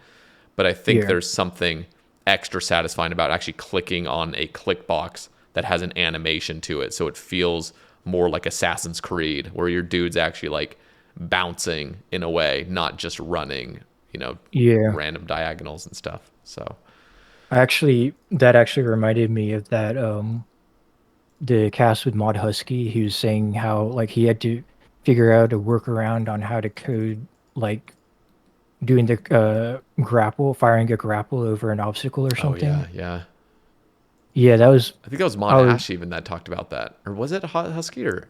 Speaker 1: but I think
Speaker 2: Yeah.
Speaker 1: there's something extra satisfying about actually clicking on a click box that has an animation to it. So it feels more like Assassin's Creed, where your dude's actually like bouncing in a way, not just running,
Speaker 2: Yeah.
Speaker 1: random diagonals and stuff. So,
Speaker 2: That actually reminded me of that the cast with Mod Husky. He was saying how like he had to figure out a workaround on how to code like doing the firing a grapple over an obstacle or
Speaker 1: oh
Speaker 2: something.
Speaker 1: yeah, yeah.
Speaker 2: Yeah, that was
Speaker 1: I think that was Mod
Speaker 2: I was
Speaker 1: Ash even that talked about that. Or was it Husky or?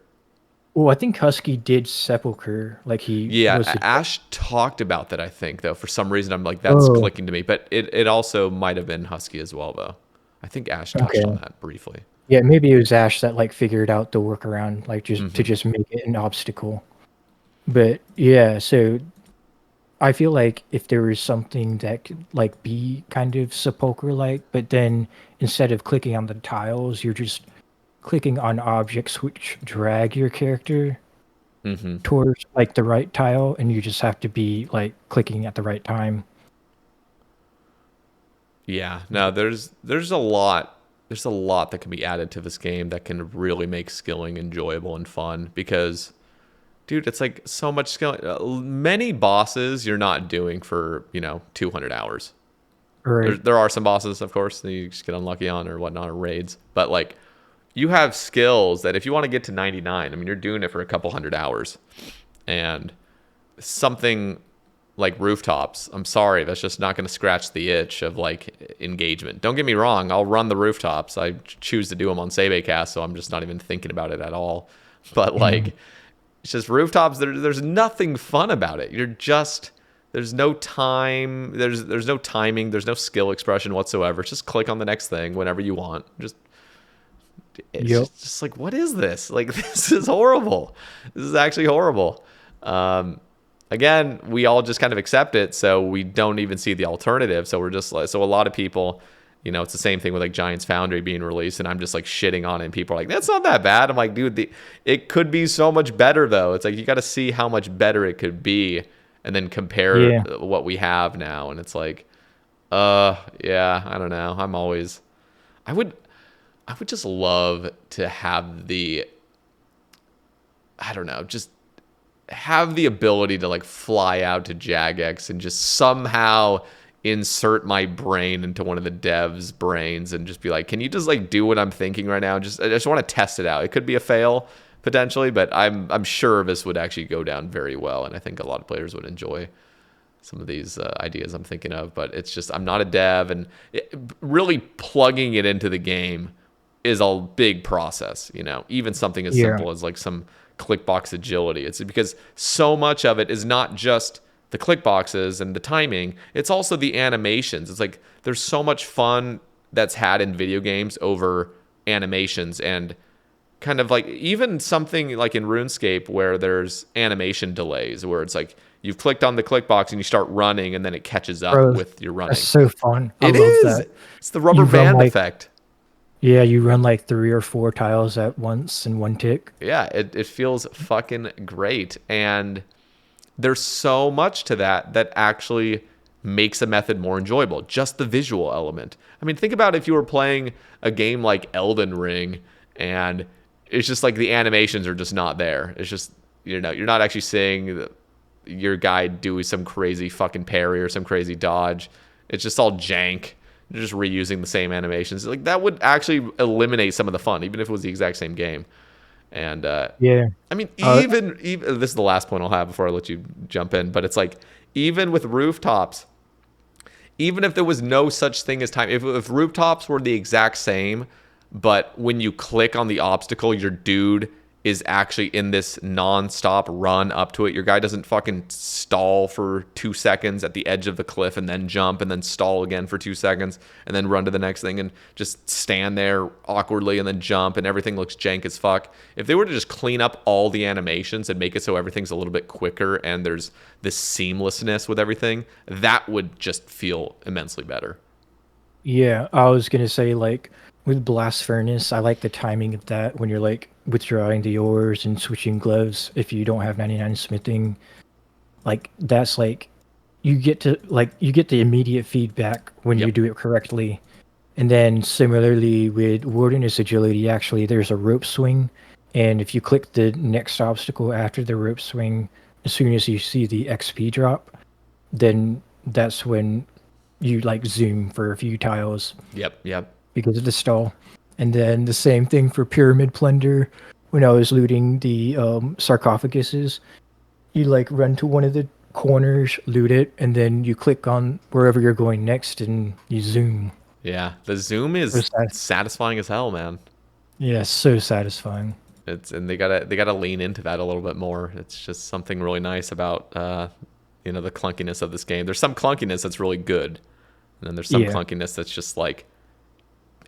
Speaker 2: Well, I think Husky did Sepulcher, like he
Speaker 1: Yeah,
Speaker 2: was a.
Speaker 1: Ash talked about that, I think, though. For some reason, I'm like, that's
Speaker 2: Oh,
Speaker 1: clicking to me. But it also might have been Husky as well, though. I think Ash touched on
Speaker 2: okay.
Speaker 1: that briefly.
Speaker 2: Yeah, maybe it was Ash that like figured out the workaround, like just to
Speaker 1: Hmm.
Speaker 2: just make it an obstacle. But yeah, so I feel like if there was something that could like be kind of sepulcher like, but then instead of clicking on the tiles, you're just clicking on objects which drag your character
Speaker 1: Hmm.
Speaker 2: towards like the right tile, and you just have to be like clicking at the right time.
Speaker 1: Yeah, no, there's a lot. There's a lot that can be added to this game that can really make skilling enjoyable and fun because dude, it's like so much skill. Many bosses you're not doing for 200 hours.
Speaker 2: Right.
Speaker 1: There are some bosses, of course, that you just get unlucky on or whatnot or raids, but like you have skills that if you want to get to 99, I mean, you're doing it for a couple hundred hours, and something like rooftops, I'm sorry, that's just not going to scratch the itch of like engagement. Don't get me wrong, I'll run the rooftops. I choose to do them on Sae Bae cast, so I'm just not even thinking about it at all. But
Speaker 2: Mhm.
Speaker 1: like it's just rooftops. There's nothing fun about it. You're just there's no time. There's no timing. There's no skill expression whatsoever. Just click on the next thing whenever you want. Just it's
Speaker 2: Yep.
Speaker 1: just like what is this? Like this is horrible. This is actually horrible. Um, Again, we all just kind of accept it, so we don't even see the alternative. So we're just like so a lot of people. It's the same thing with like Giants Foundry being released, and I'm just like shitting on it. And people are like, "That's not that bad." I'm like, "Dude, it could be so much better, though." It's like you got to see how much better it could be, and then compare
Speaker 2: Yeah.
Speaker 1: what we have now. And it's like, yeah, I don't know. I would, I would just love to have I don't know, just have the ability to like fly out to Jagex and just somehow insert my brain into one of the devs' brains and just be like, can you just like do what I'm thinking right now? I just want to test it out. It could be a fail potentially, but I'm sure this would actually go down very well, and I think a lot of players would enjoy some of these ideas I'm thinking of. But it's just I'm not a dev, and really plugging it into the game is a big process. Even something as
Speaker 2: Yeah.
Speaker 1: simple as like some click box agility. It's because so much of it is not just the click boxes and the timing, it's also the animations. It's like there's so much fun that's had in video games over animations, and kind of like even something like in RuneScape where there's animation delays where it's like you've clicked on the click box and you start running and then it catches up
Speaker 2: Bro,
Speaker 1: with your
Speaker 2: that's
Speaker 1: running.
Speaker 2: so fun. I
Speaker 1: It
Speaker 2: love
Speaker 1: is.
Speaker 2: that.
Speaker 1: It's the rubber
Speaker 2: You run
Speaker 1: band
Speaker 2: like
Speaker 1: effect.
Speaker 2: Yeah, you run like three or four tiles at once in one tick.
Speaker 1: Yeah, it feels fucking great. And there's so much to that actually makes a method more enjoyable. Just the visual element. I mean, think about if you were playing a game like Elden Ring and it's just like the animations are just not there. It's just, you're not actually seeing your guy do some crazy fucking parry or some crazy dodge. It's just all jank. You're just reusing the same animations. Like that would actually eliminate some of the fun, even if it was the exact same game. And
Speaker 2: Yeah.
Speaker 1: I mean,
Speaker 2: Uh,
Speaker 1: even this is the last point I'll have before I let you jump in. But it's like even with rooftops, even if there was no such thing as time, if rooftops were the exact same, but when you click on the obstacle, your dude is actually in this non-stop run up to it. Your guy doesn't fucking stall for 2 seconds at the edge of the cliff and then jump and then stall again for 2 seconds and then run to the next thing and just stand there awkwardly and then jump and everything looks jank as fuck. If they were to just clean up all the animations and make it so everything's a little bit quicker and there's this seamlessness with everything, that would just feel immensely better.
Speaker 2: yeah, I was gonna say like with Blast Furnace, I like the timing of that when you're like withdrawing the ores and switching gloves if you don't have 99 smithing. Like that's like you get the immediate feedback when you
Speaker 1: Yep.
Speaker 2: do it correctly. And then similarly with Wilderness Agility, actually there's a rope swing, and if you click the next obstacle after the rope swing, as soon as you see the XP drop, then that's when you like zoom for a few tiles
Speaker 1: Yep. Yep.
Speaker 2: because of the stall. And then the same thing for Pyramid Plunder. When I was looting the sarcophaguses, you like run to one of the corners, loot it, and then you click on wherever you're going next, and you zoom.
Speaker 1: Yeah. The zoom
Speaker 2: So
Speaker 1: is
Speaker 2: sad.
Speaker 1: satisfying as hell, man.
Speaker 2: Yeah, so satisfying.
Speaker 1: And they gotta lean into that a little bit more. It's just something really nice about the clunkiness of this game. There's some clunkiness that's really good, and then there's some
Speaker 2: Yeah.
Speaker 1: clunkiness that's just like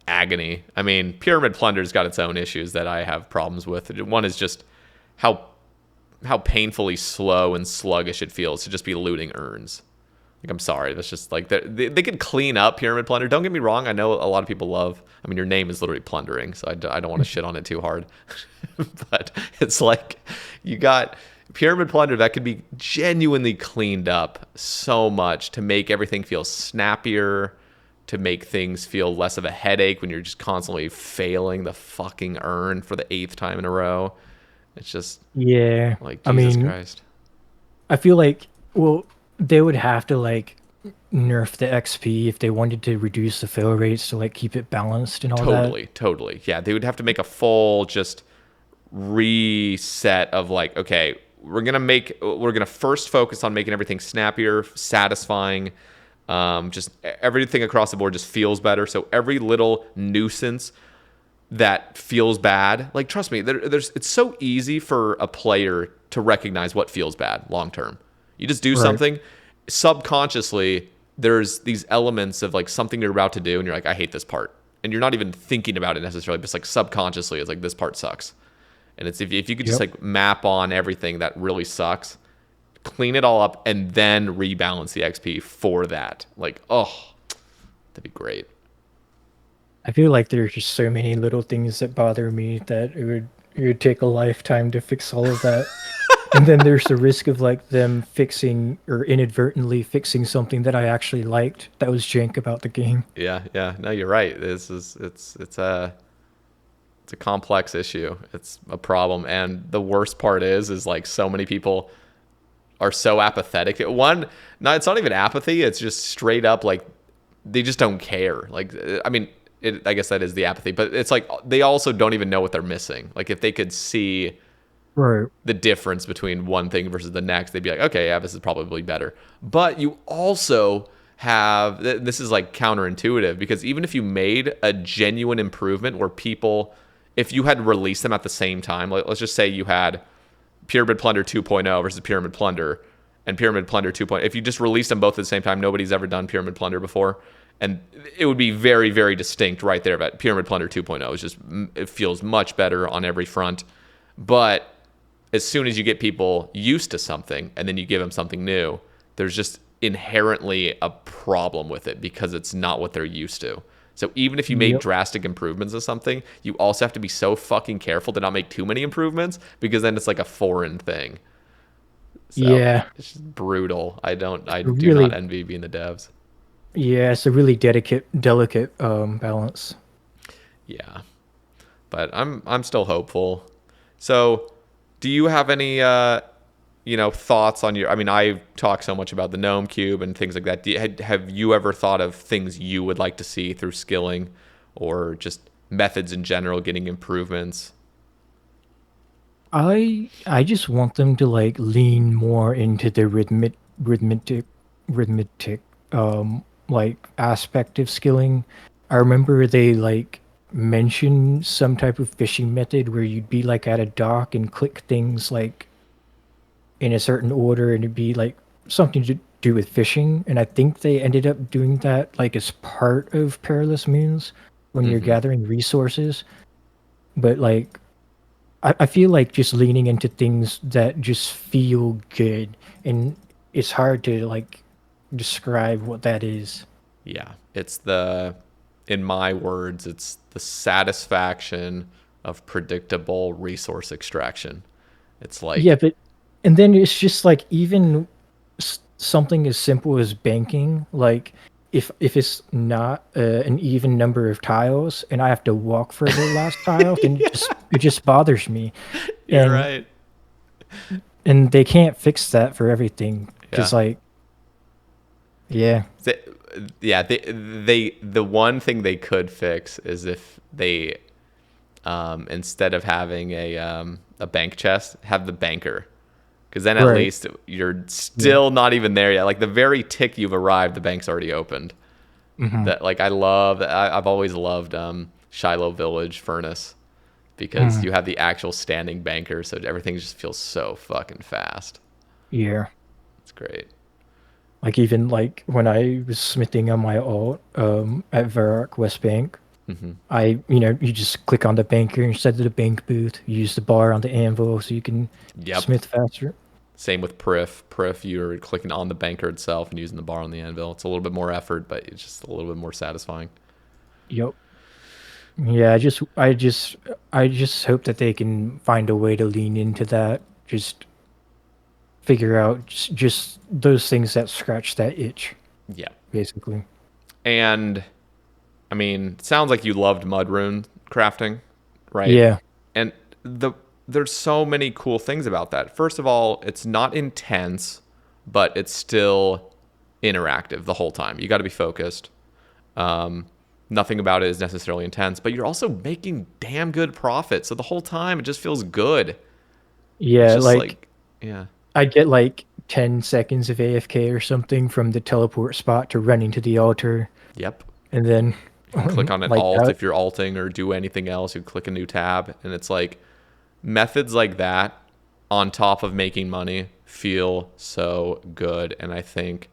Speaker 1: agony. I mean, Pyramid Plunder's got its own issues that I have problems with. One is just how painfully slow and sluggish it feels to just be looting urns. Like, I'm sorry, that's just like they could clean up Pyramid Plunder. Don't get me wrong. I know a lot of people love. I mean, your name is literally Plundering, so I don't want to shit on it too hard. But it's like you got Pyramid Plunder that could be genuinely cleaned up so much to make everything feel snappier, to make things feel less of a headache when you're just constantly failing the fucking urn for the 8th time in a row. It's just
Speaker 2: Yeah.
Speaker 1: like,
Speaker 2: I
Speaker 1: Jesus
Speaker 2: mean,
Speaker 1: Christ.
Speaker 2: I feel like, well, they would have to like nerf the XP if they wanted to reduce the fail rates to like keep it balanced and all that.
Speaker 1: Totally. Yeah, they would have to make a full just reset of like, okay, we're gonna first focus on making everything snappier, satisfying. Just everything across the board just feels better. So every little nuisance that feels bad, like, trust me, it's so easy for a player to recognize what feels bad long term. You just do
Speaker 2: Right.
Speaker 1: something subconsciously. There's these elements of like something you're about to do, and you're like, I hate this part, and you're not even thinking about it necessarily, but it's like subconsciously, it's like, this part sucks. And it's if you could just
Speaker 2: Yep.
Speaker 1: like map on everything that really sucks, clean it all up, and then rebalance the XP for that. Like, oh, that'd be great.
Speaker 2: I feel like there's just so many little things that bother me that it would take a lifetime to fix all of that. And then there's the risk of like them fixing or inadvertently fixing something that I actually liked that was jank about the game.
Speaker 1: Yeah. No, you're right. It's a complex issue. It's a problem, and the worst part is like so many people are so apathetic. No, it's not even apathy. It's just straight up like they just don't care. Like, I mean, I guess that is the apathy, but it's like they also don't even know what they're missing. Like, if they could see
Speaker 2: Right.
Speaker 1: the difference between one thing versus the next, they'd be like, okay, yeah, this is probably better. But you also have, this is like counterintuitive, because even if you made a genuine improvement where people, if you had released them at the same time, like, let's just say you had Pyramid Plunder 2.0 versus Pyramid Plunder and Pyramid Plunder 2.0. If you just released them both at the same time, nobody's ever done Pyramid Plunder before. And it would be very, very distinct right there. But Pyramid Plunder 2.0 is just, it feels much better on every front. But as soon as you get people used to something and then you give them something new, there's just inherently a problem with it because it's not what they're used to. So even if you made
Speaker 2: Yep.
Speaker 1: drastic improvements of something, you also have to be so fucking careful to not make too many improvements, because then it's like a foreign thing. So
Speaker 2: Yeah.
Speaker 1: it's just brutal. I do not
Speaker 2: Really,
Speaker 1: envy being the devs.
Speaker 2: yeah, it's a really delicate balance.
Speaker 1: Yeah. But I'm still hopeful. So, do you have any thoughts on your? I mean, I talk so much about the gnome cube and things like that. Have you ever thought of things you would like to see through skilling, or just methods in general getting improvements?
Speaker 2: I just want them to like lean more into the rhythmic rhythmic like aspect of skilling. I remember they like mentioned some type of fishing method where you'd be like at a dock and click things like in a certain order, and it'd be like something to do with fishing. And I think they ended up doing that like as part of Perilous Moons when you're
Speaker 1: Mm-hmm.
Speaker 2: gathering resources. But like I feel like just leaning into things that just feel good, and it's hard to like describe what that is.
Speaker 1: Yeah, in my words, it's the satisfaction of predictable resource extraction. It's
Speaker 2: Yeah,
Speaker 1: like,
Speaker 2: but and then it's just like even something as simple as banking, like if it's not an even number of tiles and I have to walk for the last tile, then
Speaker 1: yeah,
Speaker 2: it just bothers me,
Speaker 1: you're
Speaker 2: and
Speaker 1: right.
Speaker 2: they can't fix that for everything
Speaker 1: Yeah.
Speaker 2: because like yeah,
Speaker 1: They, yeah, the one thing they could fix is if they, instead of having a bank chest, have the banker, because then at
Speaker 2: right,
Speaker 1: least you're
Speaker 2: yeah,
Speaker 1: still not even there yet. Like, the very tick you've arrived, the bank's already opened.
Speaker 2: hmm
Speaker 1: That, like, I've always loved Shiloh Village Furnace. because
Speaker 2: Mm,
Speaker 1: you have the actual standing banker, so everything just feels so fucking fast.
Speaker 2: yeah.
Speaker 1: It's great.
Speaker 2: Like even like when I was smithing on my alt at Varrock West Bank,
Speaker 1: Hmm.
Speaker 2: you just click on the banker instead of the bank booth. You use the bar on the anvil so you can
Speaker 1: Yep.
Speaker 2: smith faster.
Speaker 1: Same with Prif. Prif, you're clicking on the banker itself and using the bar on the anvil. It's a little bit more effort, but it's just a little bit more satisfying.
Speaker 2: Yep. Yeah, I just hope that they can find a way to lean into that. Just figure out just those things that scratch that itch,
Speaker 1: Yeah.
Speaker 2: basically.
Speaker 1: And I mean, it sounds like you loved mudrune crafting, right?
Speaker 2: Yeah.
Speaker 1: And there's so many cool things about that. First of all, it's not intense, but it's still interactive the whole time. You got to be focused. Um, Nothing about it is necessarily intense, but you're also making damn good profit. So the whole time it just feels good. It's
Speaker 2: Yeah,
Speaker 1: just
Speaker 2: like
Speaker 1: like, yeah,
Speaker 2: I get like 10 seconds of AFK or something from the teleport spot to running to the altar
Speaker 1: yep.
Speaker 2: and then
Speaker 1: You can click on an
Speaker 2: like
Speaker 1: alt
Speaker 2: that.
Speaker 1: if you're alting or do anything else. You click a new tab, and it's like methods like that on top of making money feel so good. And I think,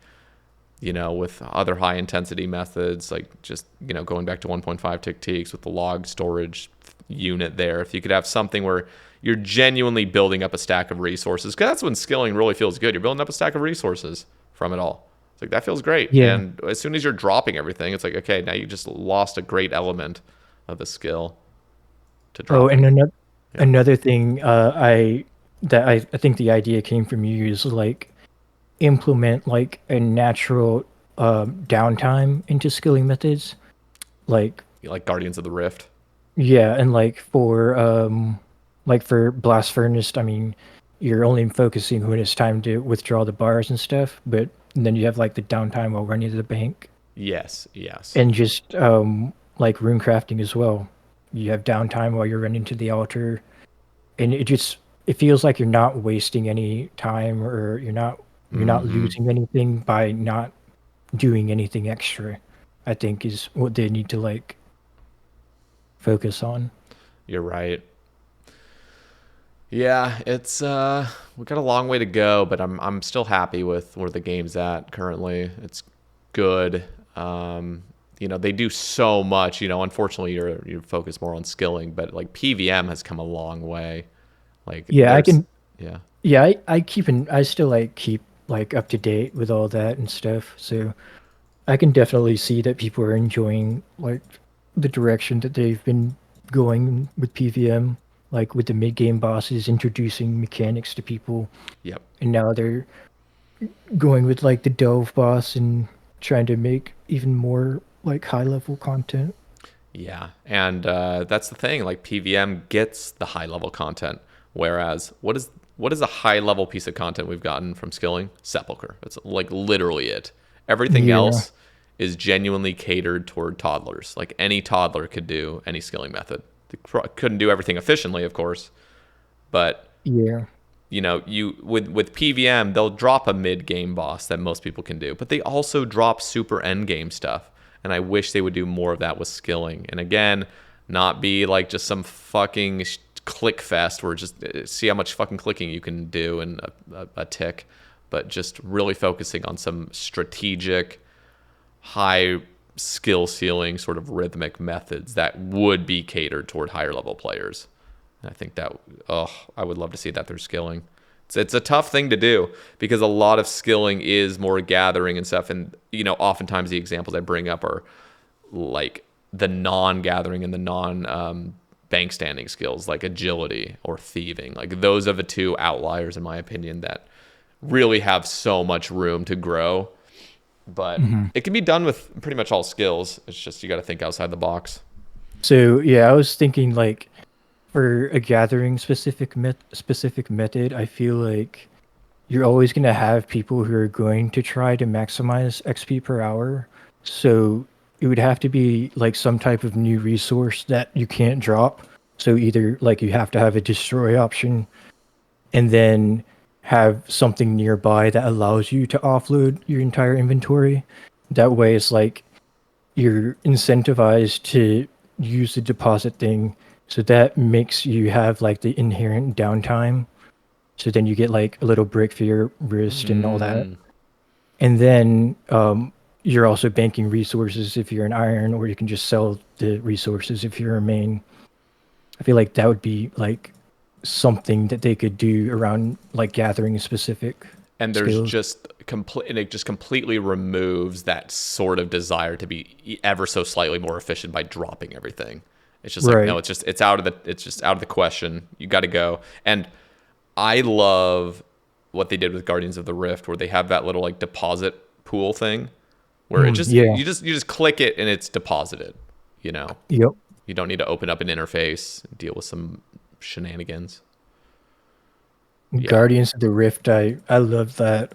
Speaker 1: with other high intensity methods, like just, going back to 1.5 tick teaks with the log storage unit there, if you could have something where you're genuinely building up a stack of resources, because that's when skilling really feels good. You're building up a stack of resources from it all. It's like, that feels great.
Speaker 2: Yeah.
Speaker 1: And as soon as you're dropping everything, it's like, okay, now you just lost a great element of the skill to
Speaker 2: Oh, and
Speaker 1: dropping. Yeah.
Speaker 2: another thing I think the idea came from you is like implement like a natural downtime into skilling methods. Like
Speaker 1: Like Guardians of the Rift.
Speaker 2: yeah, and like for blast furnace, I mean, you're only focusing when it's time to withdraw the bars and stuff, but then you have like the downtime while running to the bank.
Speaker 1: Yes, yes.
Speaker 2: And just like rune crafting as well. You have downtime while you're running to the altar, and it feels like you're not wasting any time, or you're not
Speaker 1: Mm-hmm.
Speaker 2: losing anything by not doing anything extra. I think is what they need to like focus on.
Speaker 1: You're right. Yeah, it's we got a long way to go, but I'm still happy with where the game's at currently. It's good. They do so much. Unfortunately, you're focused more on skilling, but like PVM has come a long way. Like
Speaker 2: Yeah, I
Speaker 1: there's,
Speaker 2: can.
Speaker 1: yeah,
Speaker 2: Yeah, I still like keep like up to date with all that and stuff. So I can definitely see that people are enjoying like the direction that they've been going with PVM, like with the mid game bosses introducing mechanics to people,
Speaker 1: yep,
Speaker 2: and now they're going with like the delve boss and trying to make even more like high level content.
Speaker 1: yeah, and that's the thing. Like PVM gets the high level content, whereas what is a high level piece of content we've gotten from skilling? Sepulcher. That's like literally it. Everything
Speaker 2: Yeah,
Speaker 1: else is genuinely catered toward toddlers. Like any toddler could do any skilling method. They couldn't do everything efficiently, of course, but
Speaker 2: yeah,
Speaker 1: you with PVM, they'll drop a mid game boss that most people can do, but they also drop super end game stuff. And I wish they would do more of that with skilling. And again, not be like just some fucking click fest where just see how much fucking clicking you can do in a tick, but just really focusing on some strategic, high skill ceiling sort of rhythmic methods that would be catered toward higher level players. And I think that, I would love to see that through skilling. It's a tough thing to do because a lot of skilling is more gathering and stuff. And, oftentimes the examples I bring up are like the non-gathering and the non-bank standing skills, like agility or thieving. Like those are the two outliers, in my opinion, that really have so much room to grow. But
Speaker 2: hmm.
Speaker 1: it can be done with pretty much all skills. It's just you got to think outside the box.
Speaker 2: So yeah, I was thinking like for a gathering specific method, I feel like you're always going to have people who are going to try to maximize XP per hour. So it would have to be like some type of new resource that you can't drop. So either like you have to have a destroy option and then have something nearby that allows you to offload your entire inventory. That way it's like you're incentivized to use the deposit thing So that makes you have like the inherent downtime. So then you get like a little break for your wrist and all that.
Speaker 1: Mm.
Speaker 2: And then you're also banking resources if you're an iron, or you can just sell the resources if you're a main. I feel like that would be like something that they could do around like gathering specific
Speaker 1: And there's
Speaker 2: skills.
Speaker 1: just complete, and it just completely removes that sort of desire to be ever so slightly more efficient by dropping everything. It's just like, no,
Speaker 2: Right.
Speaker 1: it's just out of the question. You got to go. And I love what they did with Guardians of the Rift, where they have that little like deposit pool thing, where it
Speaker 2: Mm,
Speaker 1: just
Speaker 2: yeah.
Speaker 1: you just click it and it's deposited. You know,
Speaker 2: Yep.
Speaker 1: you don't need to open up an interface, deal with some shenanigans. Yeah.
Speaker 2: Guardians of the Rift, I love that.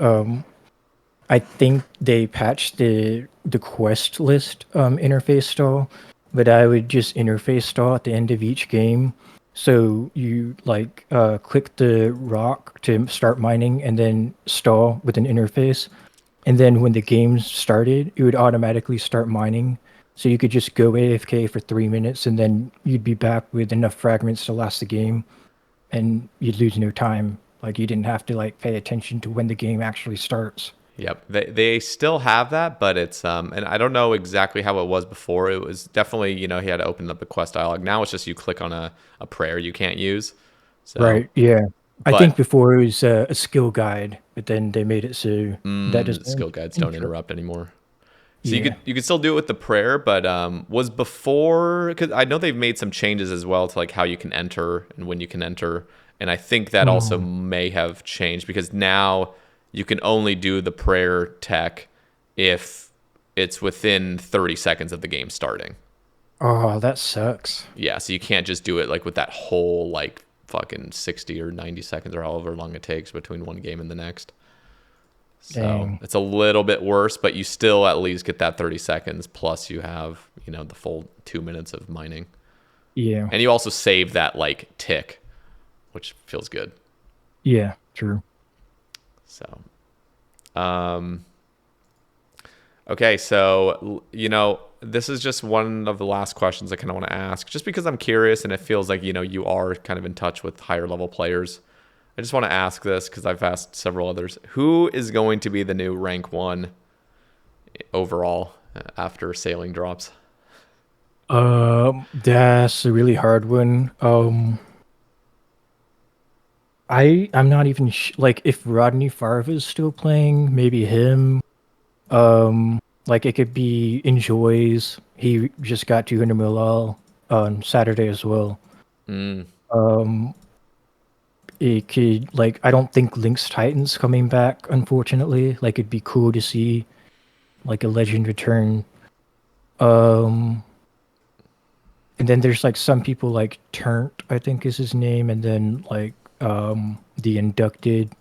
Speaker 2: I think they patched the quest list interface stall, but I would just interface stall at the end of each game. So you like click the rock to start mining and then stall with an interface. And then when the game started, it would automatically start mining. So you could just go AFK for 3 minutes and then you'd be back with enough fragments to last the game and you'd lose no time. Like you didn't have to like pay attention to when the game actually starts.
Speaker 1: Yep, they still have that, but it's and I don't know exactly how it was before. It was definitely, you know, he had to open up the quest dialog. Now it's just you click on a prayer you can't use. So,
Speaker 2: Right. Yeah. I think
Speaker 1: but
Speaker 2: before it was a skill guide, but then they made it so that doesn't
Speaker 1: skill guides don't
Speaker 2: interrupt.
Speaker 1: interrupt anymore. So
Speaker 2: Yeah.
Speaker 1: you could still do it with the prayer, but was before, because I know they've made some changes as well to like how you can enter and when you can enter, and I think that also
Speaker 2: Mm.
Speaker 1: may have changed because now you can only do the prayer tech if it's within 30 seconds of the game starting.
Speaker 2: Oh, that sucks.
Speaker 1: Yeah, so you can't just do it like with that whole like fucking 60 or 90 seconds or however long it takes between one game and the next. So
Speaker 2: Dang.
Speaker 1: it's a little bit worse, but you still at least get that 30 seconds. Plus, you have, you know, the full 2 minutes of mining.
Speaker 2: Yeah.
Speaker 1: And you also save that like tick, which feels good.
Speaker 2: Yeah. True.
Speaker 1: So, okay. So, you know, this is just one of the last questions I kind of want to ask, just because I'm curious and it feels like, you know, you are kind of in touch with higher level players. I just want to ask this because I've asked several others. Who is going to be the new rank one overall after sailing drops?
Speaker 2: That's a really hard one. I'm not even like if Rodney Farva is still playing, maybe him. Like it could be Enjoys. He just got 200 mil on Saturday as well.
Speaker 1: Mm,
Speaker 2: Um, it could like I don't think Link's Titans coming back, unfortunately. Like it'd be cool to see like a legend return. Um, and then there's like some people like Turnt, I think is his name, and then like the Inducted,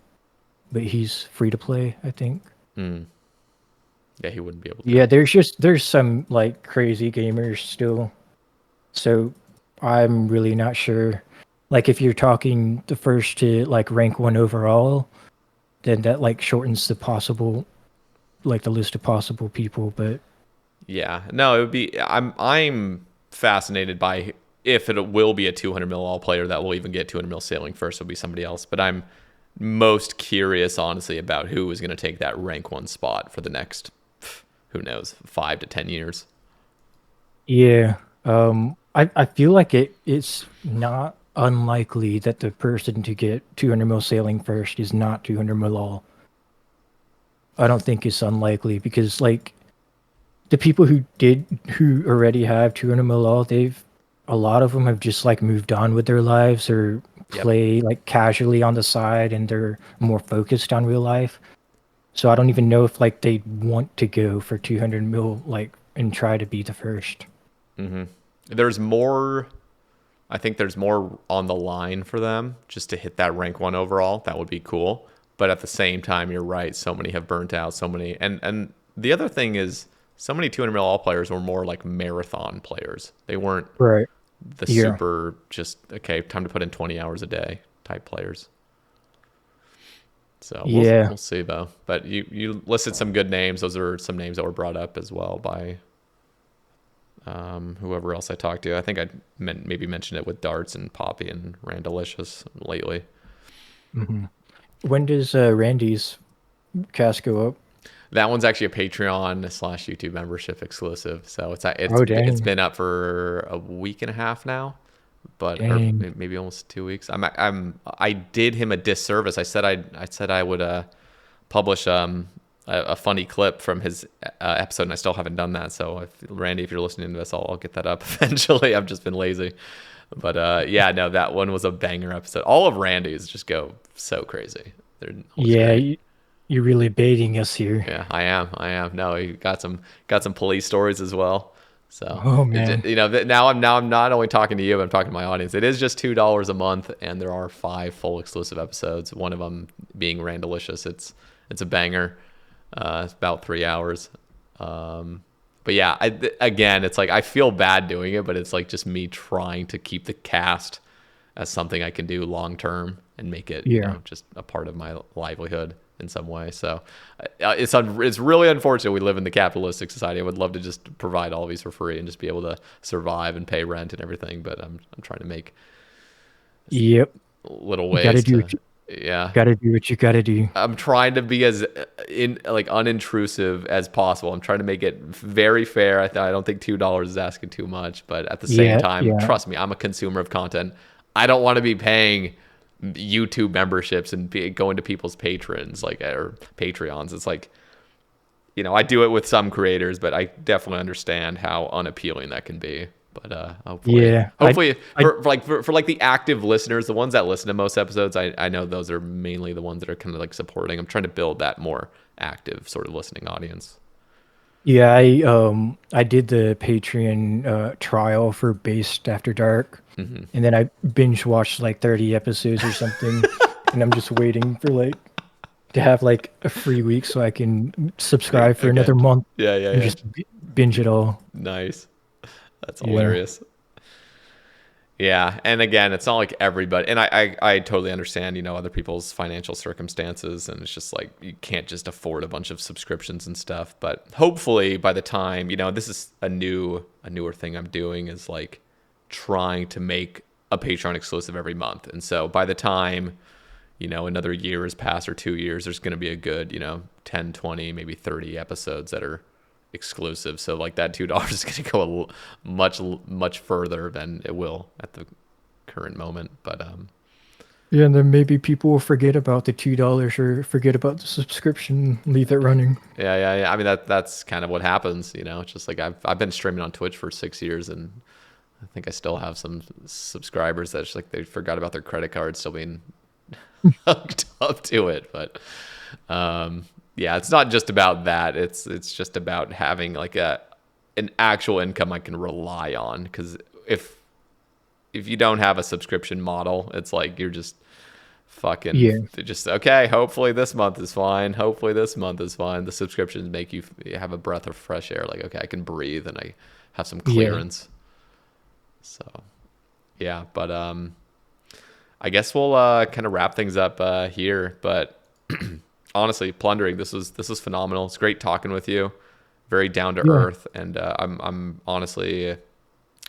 Speaker 2: but he's free to play, I think.
Speaker 1: mm. Yeah, he wouldn't be able to.
Speaker 2: Yeah, there's some like crazy gamers still. So I'm really not sure. Like if you're talking the first to like rank one overall, then that like shortens the possible like the list of possible people, but
Speaker 1: Yeah, no, it would be. I'm fascinated by if it will be a 200 mil all player that will even get 200 mil sailing first. Will be somebody else, but I'm most curious, honestly, about who is going to take that rank one spot for the next, who knows, 5 to 10 years.
Speaker 2: yeah. I feel like it's not unlikely that the person to get 200 mil sailing first is not 200 mil all. I don't think it's unlikely because like the people who already have 200 mil all, they've a lot of them have just like moved on with their lives or
Speaker 1: Yep.
Speaker 2: play like casually on the side and they're more focused on real life. So I don't even know if like they want to go for 200 mil like and try to be the first.
Speaker 1: Hmm. There's more. I think there's more on the line for them just to hit that rank one overall. That would be cool. But at the same time, you're right. So many have burnt out. So many, and the other thing is, so many 200 mil all players were more like marathon players. They weren't
Speaker 2: Right.
Speaker 1: the
Speaker 2: Yeah.
Speaker 1: super just okay, time to put in 20 hours a day type players. So
Speaker 2: Yeah.
Speaker 1: we'll see though. But you listed some good names. Those are some names that were brought up as well by Whoever else I talked to. I think maybe mentioned it with Darts and Poppy and Randalicious lately.
Speaker 2: Hmm. When does Randy's cast go up?
Speaker 1: That one's actually a Patreon slash YouTube membership exclusive. So
Speaker 2: Oh,
Speaker 1: it's
Speaker 2: dang.
Speaker 1: been up for a week and a half now, but or
Speaker 2: Dang.
Speaker 1: maybe almost 2 weeks. I did him a disservice. I said I would publish a funny clip from his episode, and I still haven't done that. So Randy, if you're listening to this, I'll get that up eventually. I've just been lazy, but yeah, no, that one was a banger episode. All of Randy's just go so crazy. They're always
Speaker 2: Yeah,
Speaker 1: great.
Speaker 2: you're really baiting us here.
Speaker 1: Yeah, I am. I am. No, he got some police stories as well. So
Speaker 2: Oh, man.
Speaker 1: now I'm not only talking to you, but I'm talking to my audience. It is just $2 a month, and there are 5 full exclusive episodes. One of them being Randalicious. It's a banger. It's about 3 hours. But yeah, again, it's like I feel bad doing it, but it's like just me trying to keep the cast as something I can do long term and make it,
Speaker 2: Yeah.
Speaker 1: just a part of my livelihood in some way. So it's really unfortunate we live in the capitalistic society. I would love to just provide all these for free and just be able to survive and pay rent and everything, but I'm trying to make
Speaker 2: Yep.
Speaker 1: little
Speaker 2: You gotta
Speaker 1: ways
Speaker 2: do
Speaker 1: to,
Speaker 2: what you
Speaker 1: yeah.
Speaker 2: gotta do what you gotta do.
Speaker 1: I'm trying to be as in like unintrusive as possible. I'm trying to make it very fair. I don't think $2 is asking too much, but at the same
Speaker 2: Yeah,
Speaker 1: time,
Speaker 2: yeah.
Speaker 1: trust me, I'm a consumer of content. I don't want to be paying YouTube memberships and going to people's patrons like or Patreons. It's like, I do it with some creators, but I definitely understand how unappealing that can be. But
Speaker 2: Yeah.
Speaker 1: hopefully
Speaker 2: I
Speaker 1: for like the active listeners, the ones that listen to most episodes, I know those are mainly the ones that are kind of like supporting. I'm trying to build that more active sort of listening audience.
Speaker 2: Yeah, I did the Patreon trial for Based After Dark, and then I binge watched like 30 episodes or something, and I'm just waiting for like to have like a free week so I can subscribe for another
Speaker 1: Again,
Speaker 2: month
Speaker 1: yeah, yeah,
Speaker 2: and
Speaker 1: yeah.
Speaker 2: just binge it all.
Speaker 1: Nice. That's
Speaker 2: Yeah.
Speaker 1: hilarious. Yeah, and again, it's not like everybody, and I totally understand, other people's financial circumstances, and it's just like you can't just afford a bunch of subscriptions and stuff. But hopefully, by the time, this is a newer thing I'm doing is like trying to make a Patreon exclusive every month, and so by the time, another year has passed or 2 years, there's going to be a good, 10, 20, maybe 30 episodes that are exclusive. So like that $2 is going to go much further than it will at the current moment. But
Speaker 2: Yeah, and then maybe people will forget about the $2 or forget about the subscription, leave it running.
Speaker 1: yeah, yeah, yeah. I mean that's kind of what happens. It's just like I've been streaming on Twitch for 6 years, and I think I still have some subscribers that's like they forgot about their credit card still being hooked up to it. But yeah, it's not just about that. It's just about having like an actual income I can rely on. Because if you don't have a subscription model, it's like you're just fucking
Speaker 2: Yeah,
Speaker 1: just okay. Hopefully this month is fine. Hopefully this month is fine. The subscriptions make you have a breath of fresh air. Like okay, I can breathe and I have some
Speaker 2: yeah.
Speaker 1: clearance. So yeah, but I guess we'll kind of wrap things up here. But honestly, Plundering, this was phenomenal. It's great talking with you. Very down to
Speaker 2: Yeah.
Speaker 1: earth, and I'm honestly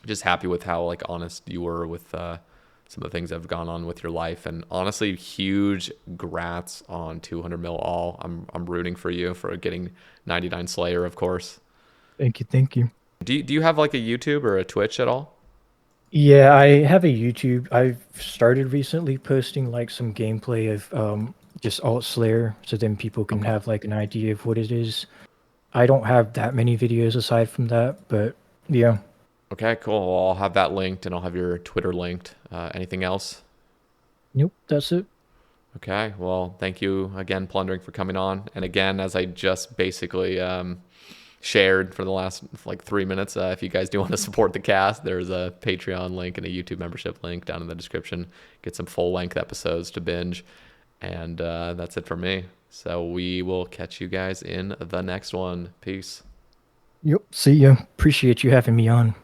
Speaker 1: just happy with how like honest you were with some of the things that have gone on with your life. And honestly, huge grats on 200 mil all. I'm rooting for you for getting 99 Slayer, of course.
Speaker 2: Thank you, thank you.
Speaker 1: Do you have like a YouTube or a Twitch at all?
Speaker 2: Yeah, I have a YouTube. I've started recently posting like some gameplay of just Alt Slayer so then people can
Speaker 1: Okay.
Speaker 2: have like an idea of what it is. I don't have that many videos aside from that, but yeah.
Speaker 1: Okay, cool. Well, I'll have that linked and I'll have your Twitter linked. Anything else?
Speaker 2: Nope, that's it.
Speaker 1: Okay. Well, thank you again, Plundering, for coming on. And again, as I just basically shared for the last like 3 minutes, if you guys do want to support the cast, there's a Patreon link and a YouTube membership link down in the description. Get some full length episodes to binge. And that's it for me. So we will catch you guys in the next one. Peace.
Speaker 2: Yep, see ya. Appreciate you having me on.